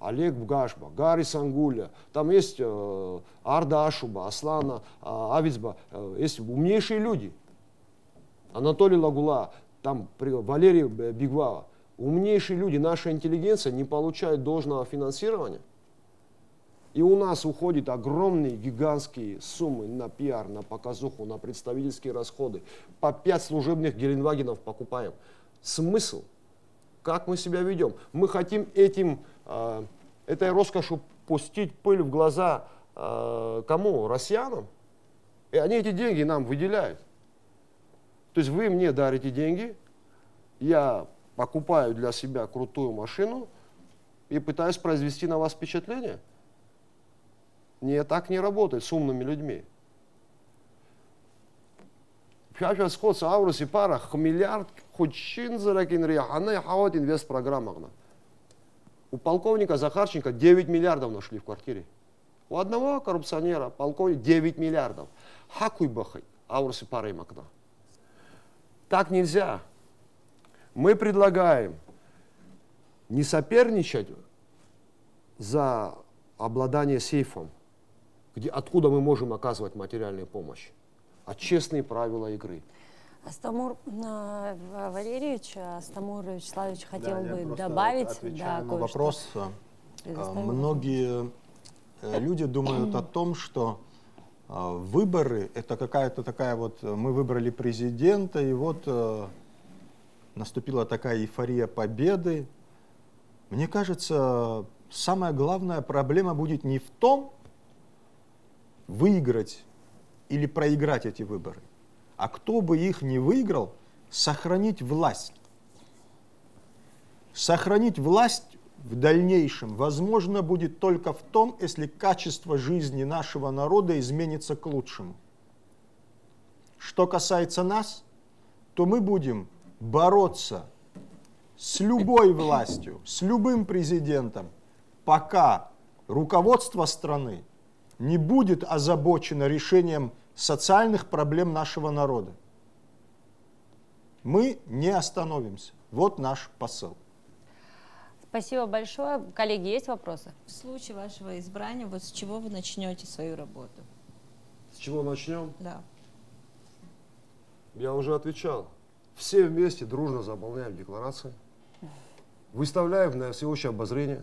Олег Бгашба, Гарри Сангуля, там есть Арда Ашуба, Аслана Авицба, есть умнейшие люди. Анатолий Лагула, там Валерий Бигвава. Умнейшие люди, наша интеллигенция не получает должного финансирования. И у нас уходят огромные, гигантские суммы на пиар, на показуху, на представительские расходы. По 5 служебных Геленвагенов покупаем. Смысл? Как мы себя ведем? Мы хотим этой роскошью пустить пыль в глаза кому? Россиянам? И они эти деньги нам выделяют. То есть вы мне дарите деньги, я покупаю для себя крутую машину и пытаюсь произвести на вас впечатление. Нет, так не работает с умными людьми. Сейчас аурус и пара миллиард хучин заракин рияхана хават инвест программагна. У полковника Захарченко 9 миллиардов нашли в квартире. У одного коррупционера полковник 9 миллиардов. Хакуй бахай, аурус и пара имакна. Так нельзя. Мы предлагаем не соперничать за обладание сейфом, откуда мы можем оказывать материальную помощь, а честные правила игры. Астамур Валерьевич, Астамур Вячеславович хотел бы добавить. Отвечая на вопрос, многие люди думают о том, что выборы — это какая-то такая вот, мы выбрали президента, и вот наступила такая эйфория победы. Мне кажется, самая главная проблема будет не в том, выиграть или проиграть эти выборы, а кто бы их ни выиграл, сохранить власть. Сохранить власть в дальнейшем возможно будет только в том, если качество жизни нашего народа изменится к лучшему. Что касается нас, то мы будем бороться с любой властью, с любым президентом, пока руководство страны не будет озабочено решением социальных проблем нашего народа. Мы не остановимся. Вот наш посыл. Спасибо большое. Коллеги, есть вопросы? В случае вашего избрания, вот с чего вы начнете свою работу? С чего начнем? Да. Я уже отвечал. Все вместе дружно заполняем декларации, выставляем на всеобщее обозрение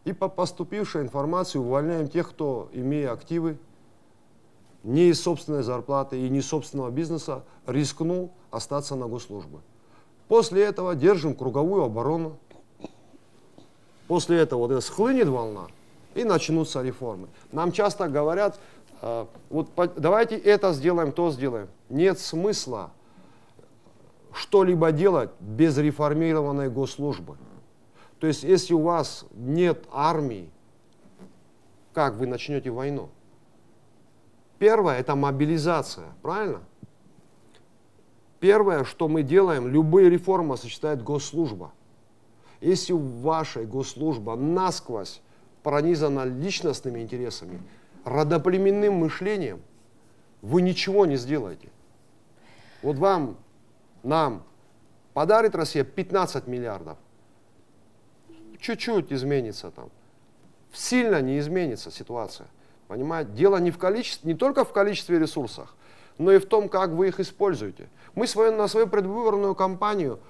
и по поступившей информации увольняем тех, кто, имея активы, не из собственной зарплаты и не из собственного бизнеса рискнул остаться на госслужбе. После этого держим круговую оборону. После этого вот это схлынет волна и начнутся реформы. Нам часто говорят, вот давайте это сделаем, то сделаем. Нет смысла что-либо делать без реформированной госслужбы. То есть, если у вас нет армии, как вы начнете войну? Первое – это мобилизация, правильно? Первое, что мы делаем, любые реформы осуществляет госслужба. Если ваша госслужба насквозь пронизана личностными интересами, родоплеменным мышлением, вы ничего не сделаете. Вот вам, нам подарит Россия 15 миллиардов, чуть-чуть изменится там, сильно не изменится ситуация. Понимаете? Дело не в количестве, не только в количестве ресурсов, но и в том, как вы их используете. Мы на свою предвыборную кампанию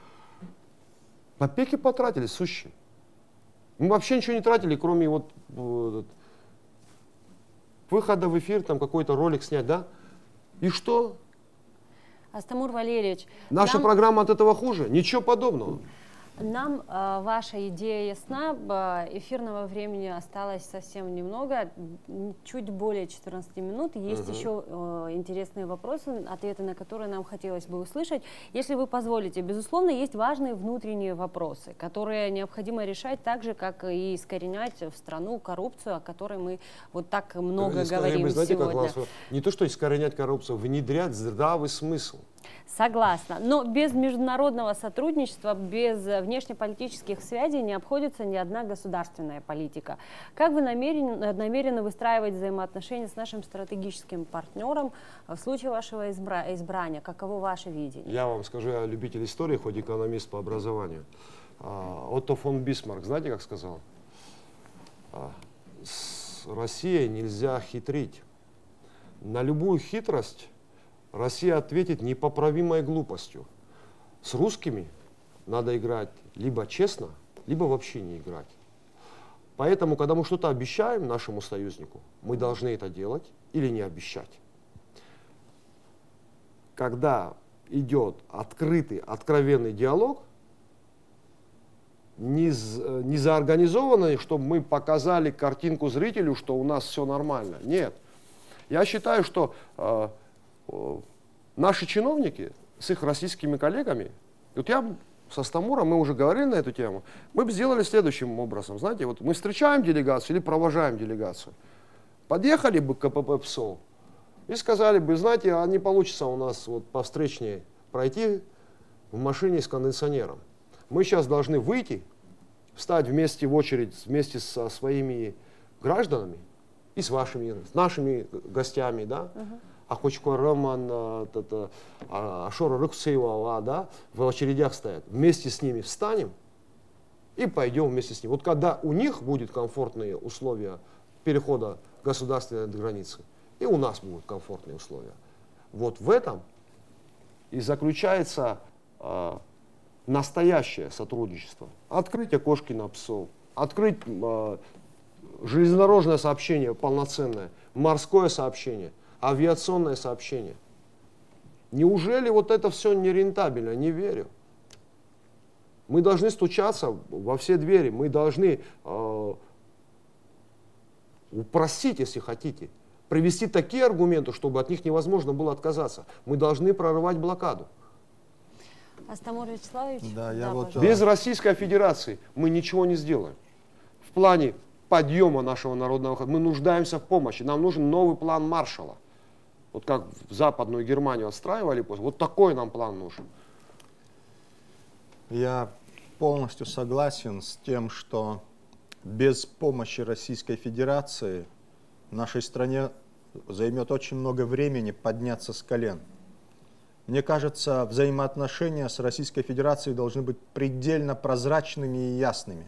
копейки потратили, сущие. Мы вообще ничего не тратили, кроме вот выхода в эфир, там какой-то ролик снять, да? И что? Астамур Валерьевич. Наша программа от этого хуже? Ничего подобного. Нам ваша идея ясна, эфирного времени осталось совсем немного, чуть более 14 минут. Есть еще интересные вопросы, ответы на которые нам хотелось бы услышать. Если вы позволите, безусловно, есть важные внутренние вопросы, которые необходимо решать так же, как и искоренять в страну коррупцию, о которой мы вот так много говорим знаете, сегодня. Как не то, что искоренять коррупцию, внедрять здравый смысл. Согласна. Но без международного сотрудничества, без внешнеполитических связей не обходится ни одна государственная политика. Как вы намерены выстраивать взаимоотношения с нашим стратегическим партнером в случае вашего избрания? Каково ваше видение? Я вам скажу, я любитель истории, хоть экономист по образованию. Отто фон Бисмарк, знаете, как сказал? С Россией нельзя хитрить. На любую хитрость Россия ответит непоправимой глупостью. С русскими надо играть либо честно, либо вообще не играть. Поэтому, когда мы что-то обещаем нашему союзнику, мы должны это делать или не обещать. Когда идет открытый, откровенный диалог, не заорганизованный, чтобы мы показали картинку зрителю, что у нас все нормально. Нет. Я считаю, что наши чиновники с их российскими коллегами, вот я со Астамуром, мы уже говорили на эту тему, мы бы сделали следующим образом. Знаете, вот мы встречаем делегацию или провожаем делегацию. Подъехали бы к КПП ПСО и сказали бы, знаете, а не получится у нас вот по встречной пройти в машине с кондиционером. Мы сейчас должны выйти, встать вместе в очередь вместе со своими гражданами и с нашими гостями, да? Ахочко Роман, Ашора Рыксеева, да, в очередях стоят. Вместе с ними встанем и пойдем вместе с ними. Вот когда у них будут комфортные условия перехода государственной границы, и у нас будут комфортные условия. Вот в этом и заключается настоящее сотрудничество. Открыть окошки на ПСО, открыть железнодорожное сообщение полноценное, морское сообщение, авиационное сообщение. Неужели вот это все нерентабельно? Не верю. Мы должны стучаться во все двери, мы должны упростить, если хотите, привести такие аргументы, чтобы от них невозможно было отказаться. Мы должны прорывать блокаду. Астамур Вячеславович? Да, Без Российской Федерации мы ничего не сделаем. В плане подъема нашего народного хозяйства мы нуждаемся в помощи. Нам нужен новый план Маршалла. Вот как в Западную Германию отстраивали, вот такой нам план нужен. Я полностью согласен с тем, что без помощи Российской Федерации нашей стране займет очень много времени подняться с колен. Мне кажется, взаимоотношения с Российской Федерацией должны быть предельно прозрачными и ясными.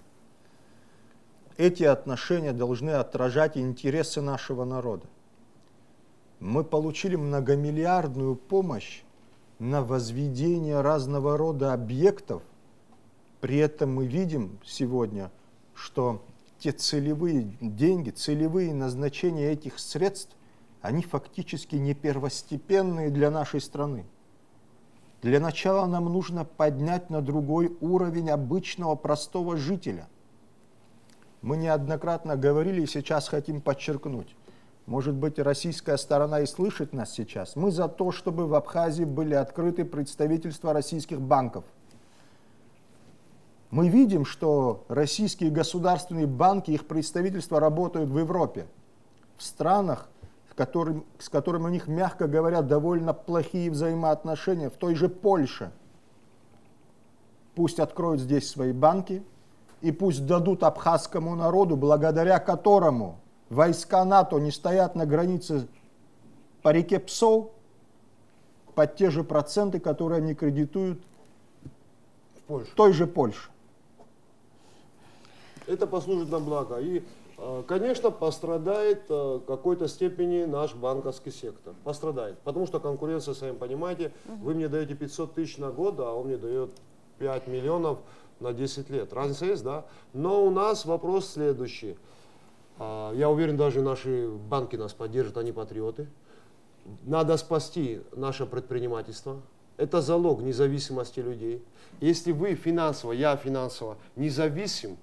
Эти отношения должны отражать интересы нашего народа. Мы получили многомиллиардную помощь на возведение разного рода объектов. При этом мы видим сегодня, что те целевые деньги, целевые назначения этих средств они фактически не первостепенные для нашей страны. Для начала нам нужно поднять на другой уровень обычного простого жителя. Мы неоднократно говорили и сейчас хотим подчеркнуть. Может быть, российская сторона и слышит нас сейчас. Мы за то, чтобы в Абхазии были открыты представительства российских банков. Мы видим, что российские государственные банки, их представительства работают в Европе, в странах, с которыми у них, мягко говоря, довольно плохие взаимоотношения, в той же Польше. Пусть откроют здесь свои банки и пусть дадут абхазскому народу, благодаря которому войска НАТО не стоят на границе по реке Псоу, под те же проценты, которые они кредитуют в той же Польше. Это послужит на благо. И, конечно, пострадает в какой-то степени наш банковский сектор. Пострадает. Потому что конкуренция, сами понимаете, вы мне даете 500 тысяч на год, а он мне дает 5 миллионов на 10 лет. Разница есть, да? Но у нас вопрос следующий. Я уверен, даже наши банки нас поддержат, они патриоты. Надо спасти наше предпринимательство. Это залог независимости людей. Если вы финансово, я финансово независим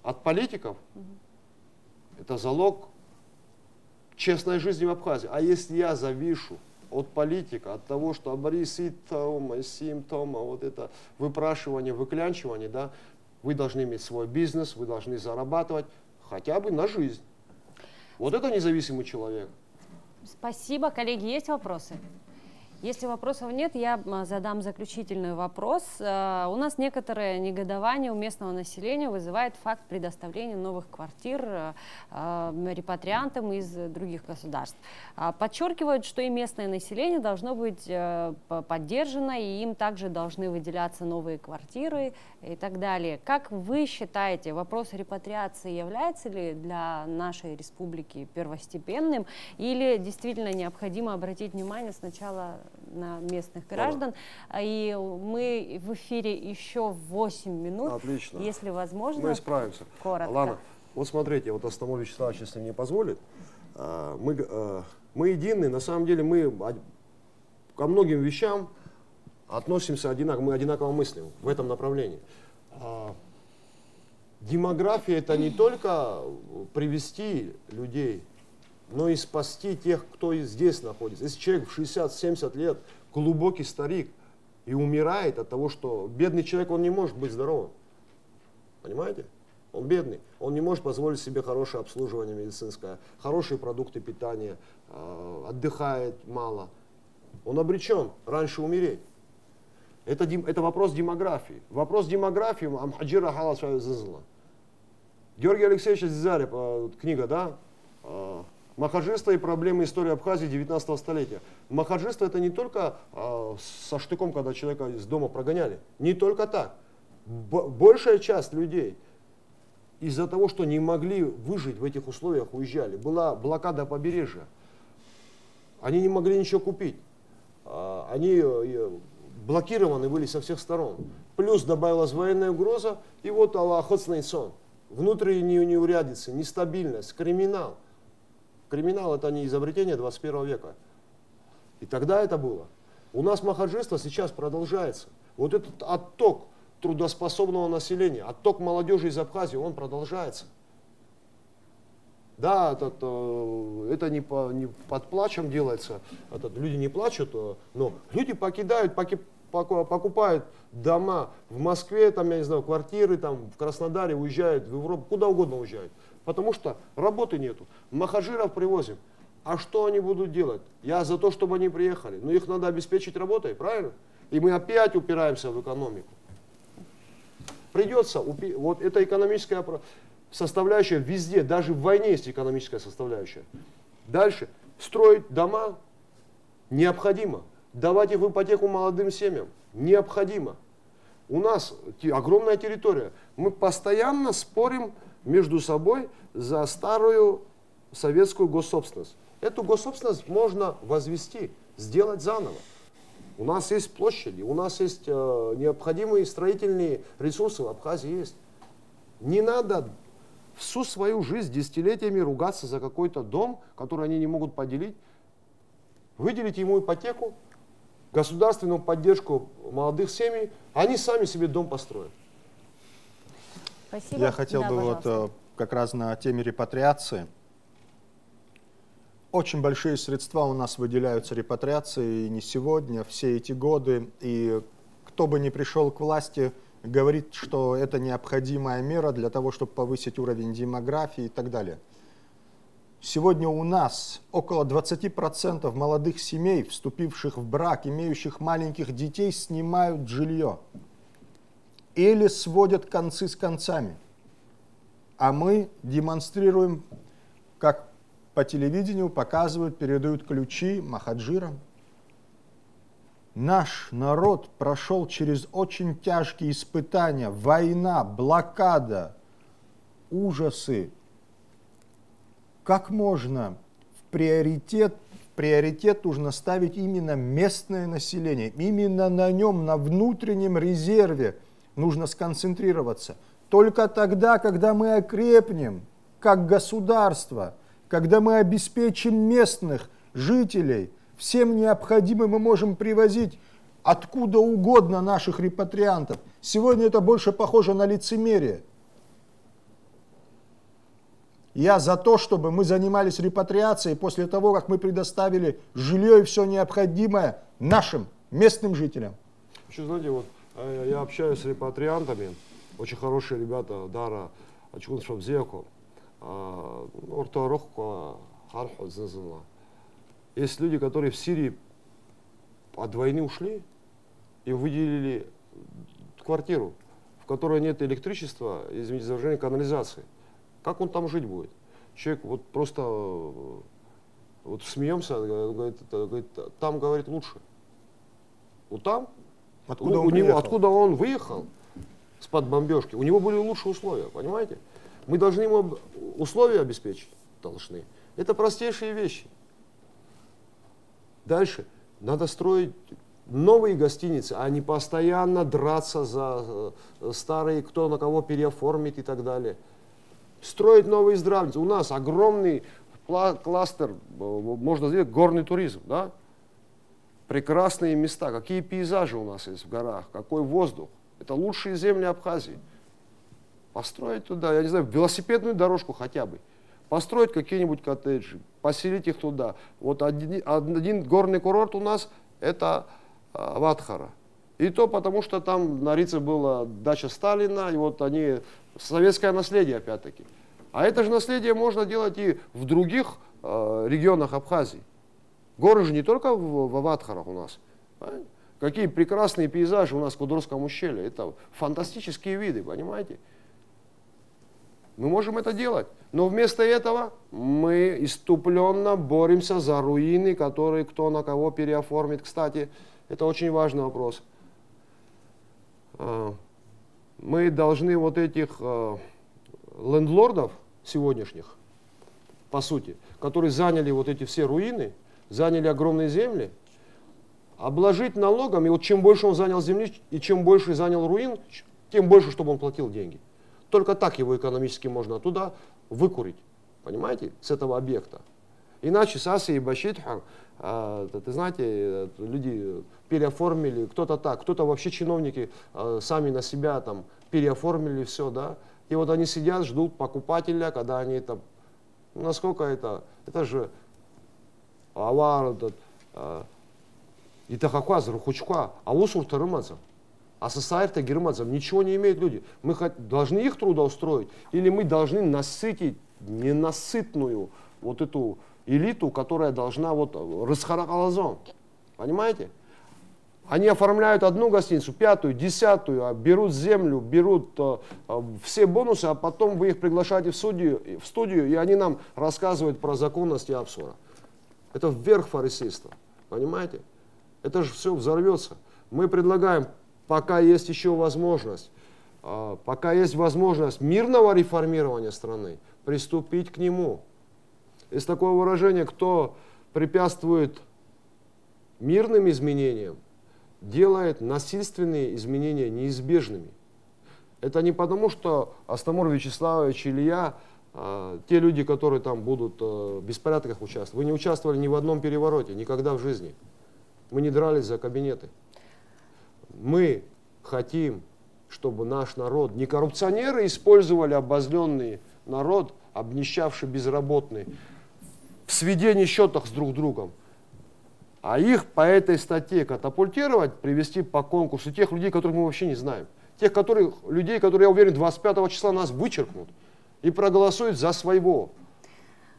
от политиков, это залог честной жизни в Абхазии. А если я завишу от политика, от того, что обриси тома, симптома, вот это выпрашивание, выклянчивание, да, вы должны иметь свой бизнес, вы должны зарабатывать хотя бы на жизнь. Вот это независимый человек. Спасибо. Коллеги, есть вопросы? Если вопросов нет, я задам заключительный вопрос. У нас некоторое негодование у местного населения вызывает факт предоставления новых квартир репатриантам из других государств. Подчеркивают, что и местное население должно быть поддержано, и им также должны выделяться новые квартиры и так далее. Как вы считаете, вопрос репатриации является ли для нашей республики первостепенным, или действительно необходимо обратить внимание сначала на местных граждан? И мы в эфире еще 8 минут. Отлично. Если возможно. Мы справимся. Коротко. Ладно, вот смотрите, вот Астамбул Вячеславович, если мне позволит, мы едины, на самом деле мы ко многим вещам относимся одинаково, мы одинаково мыслим в этом направлении. Демография — это не только привести людей, но и спасти тех, кто здесь находится. Если человек в 60-70 лет, глубокий старик, и умирает от того, что бедный человек, он не может быть здоровым. Понимаете? Он бедный. Он не может позволить себе хорошее обслуживание медицинское, хорошие продукты питания, отдыхает мало. Он обречен раньше умереть. Это вопрос демографии. Вопрос демографии Амхаджира Халас Зазла. Георгий Алексеевич Зизарев, книга, да? Махаджирство и проблемы истории Абхазии 19 столетия. Махаджирство — это не только со штыком, когда человека из дома прогоняли. Не только так. Большая часть людей из-за того, что не могли выжить в этих условиях, уезжали. Была блокада побережья. Они не могли ничего купить. Они блокированы были со всех сторон. Плюс добавилась военная угроза, и вот охотный сон. Внутренние неурядицы, нестабильность, криминал. Криминал — это не изобретение 21 века. И тогда это было. У нас махаджирство сейчас продолжается. Вот этот отток трудоспособного населения, отток молодежи из Абхазии, он продолжается. Да, это не под плачем делается, люди не плачут, но люди покупают дома в Москве, там, я не знаю, квартиры, там, в Краснодаре, уезжают в Европу, куда угодно уезжают. Потому что работы нету. Махаджиров привозим. А что они будут делать? Я за то, чтобы они приехали. Но их надо обеспечить работой, правильно? И мы опять упираемся в экономику. Придется, вот эта экономическая составляющая везде, даже в войне есть экономическая составляющая. Дальше, строить дома необходимо. Давать их в ипотеку молодым семьям необходимо. У нас огромная территория. Мы постоянно спорим между собой за старую советскую госсобственность. Эту госсобственность можно возвести, сделать заново. У нас есть площади, у нас есть необходимые строительные ресурсы в Абхазии есть. Не надо всю свою жизнь десятилетиями ругаться за какой-то дом, который они не могут поделить, выделить ему ипотеку, государственную поддержку молодых семей, они сами себе дом построят. Спасибо. Я хотел бы пожалуйста. вот как раз на теме репатриации. Очень большие средства у нас выделяются репатриации, и не сегодня, все эти годы. И кто бы ни пришел к власти, говорит, что это необходимая мера для того, чтобы повысить уровень демографии и так далее. Сегодня у нас около 20% молодых семей, вступивших в брак, имеющих маленьких детей, снимают жилье. Или сводят концы с концами. А мы демонстрируем, как по телевидению показывают, передают ключи махаджирам. Наш народ прошел через очень тяжкие испытания. Война, блокада, ужасы. Как можно в приоритет нужно ставить именно местное население. Именно на нем, на внутреннем резерве нужно сконцентрироваться. Только тогда, когда мы окрепнем как государство, когда мы обеспечим местных жителей всем необходимым, мы можем привозить откуда угодно наших репатриантов. Сегодня это больше похоже на лицемерие. Я за то, чтобы мы занимались репатриацией после того, как мы предоставили жилье и все необходимое нашим местным жителям. Еще, знаете, вот я общаюсь с репатриантами, очень хорошие ребята, Дара, Ачкун Шабзеку, Орторохко, Харху Зазула. Есть люди, которые в Сирии от войны ушли и выделили квартиру, в которой нет электричества, извините за выражение, канализации. Как он там жить будет? Человек вот просто вот смеемся, говорит, там, говорит, лучше. Вот там, Откуда откуда он выехал с-под бомбежки, у него были лучшие условия, понимаете? Мы должны ему условия обеспечить, должны. Это простейшие вещи. Дальше. Надо строить новые гостиницы, а не постоянно драться за старые, кто на кого переоформит и так далее. Строить новые здравницы. У нас огромный кластер, можно сказать, горный туризм, да? Прекрасные места, какие пейзажи у нас есть в горах, какой воздух. Это лучшие земли Абхазии. Построить туда, я не знаю, велосипедную дорожку хотя бы. Построить какие-нибудь коттеджи, поселить их туда. Вот один горный курорт у нас это Ватхара. И то потому, что там на Рице была дача Сталина, и вот они, советское наследие опять-таки. А это же наследие можно делать и в других регионах Абхазии. Горы же не только в Ватхарах у нас. Понимаете? Какие прекрасные пейзажи у нас в Кудурском ущелье. Это фантастические виды, понимаете? Мы можем это делать. Но вместо этого мы иступленно боремся за руины, которые кто на кого переоформит. Кстати, это очень важный вопрос. Мы должны вот этих лендлордов сегодняшних, по сути, которые заняли вот эти все руины, заняли огромные земли, обложить налогом, и вот чем больше он занял земли, и чем больше занял руин, тем больше, чтобы он платил деньги. Только так его экономически можно оттуда выкурить, понимаете, с этого объекта. Иначе Саси и Башитхан, ты знаете, люди переоформили, кто-то так, кто-то вообще чиновники сами на себя там переоформили все, да. И вот они сидят, ждут покупателя, когда они это, насколько это же авар, итахакуаз, рухучка, а усур тарымазам. А сосайр-то германцам ничего не имеют люди. Мы должны их трудоустроить, или мы должны насытить ненасытную вот эту элиту, которая должна вот расхаракалазон. Понимаете? Они оформляют одну гостиницу, 5-ю, 10-ю, берут землю, берут все бонусы, а потом вы их приглашаете в студию, и они нам рассказывают про законность и абсура. Это вверх фарисейства. Понимаете? Это же все взорвется. Мы предлагаем, пока есть еще возможность, пока есть возможность мирного реформирования страны, приступить к нему. Есть такое выражение, кто препятствует мирным изменениям, делает насильственные изменения неизбежными. Это не потому, что Астамур Вячеславович или я, те люди, которые там будут в беспорядках участвовать. Вы не участвовали ни в одном перевороте, никогда в жизни. Мы не дрались за кабинеты. Мы хотим, чтобы наш народ, не коррупционеры использовали обозленный народ, обнищавший, безработный, в сведении счетов с друг другом, а их по этой статье катапультировать, привести по конкурсу тех людей, которых мы вообще не знаем. Тех людей, которые, я уверен, 25 числа нас вычеркнут и проголосуют за своего.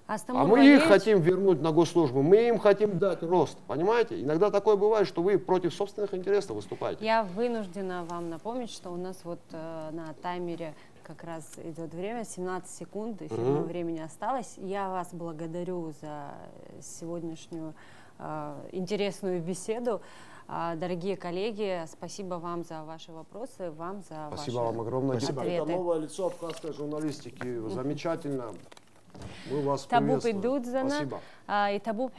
А мы их хотим вернуть на госслужбу, мы им хотим дать рост, понимаете? Иногда такое бывает, что вы против собственных интересов выступаете. Я вынуждена вам напомнить, что у нас вот на таймере как раз идет время, 17 секунд, эфирного времени осталось. Я вас благодарю за сегодняшнюю интересную беседу. Дорогие коллеги, спасибо вам за ваши вопросы, вам за спасибо ваши вам огромное. ответы. Это новое лицо абхазской журналистики. Замечательно. Мы вас Табуп приветствуем. идудзана. Спасибо. И табуп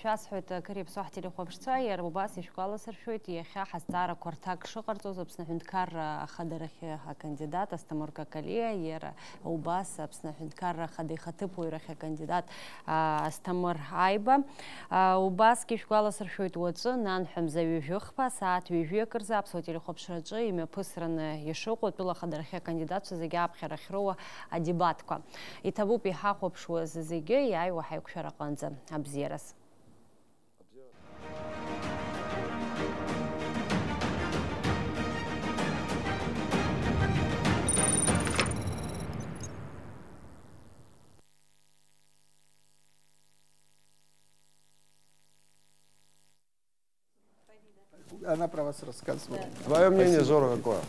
шасхует кариб сухти лихобшца, я рабубас и школа саршует, я хастара квартак шокартоз, обснахинткар хадерахи кандидат, Астамурка Калия, я убас, обснахинткар хадихатыпу ирахи кандидат Астамур Айба. Убас ки школа саршует уотсо, нан хамзавижухпа, саат вижукарза, абсолютно лихобшраджи, имя пысрана ешуку, тула хадерахи кандидат, сузагяб херахрова адибатка. И табуп и хахопшуа зазиге, я его хайкшараканза. Абзерас. Она про вас рассказывала. Твое мнение, Зора, какое?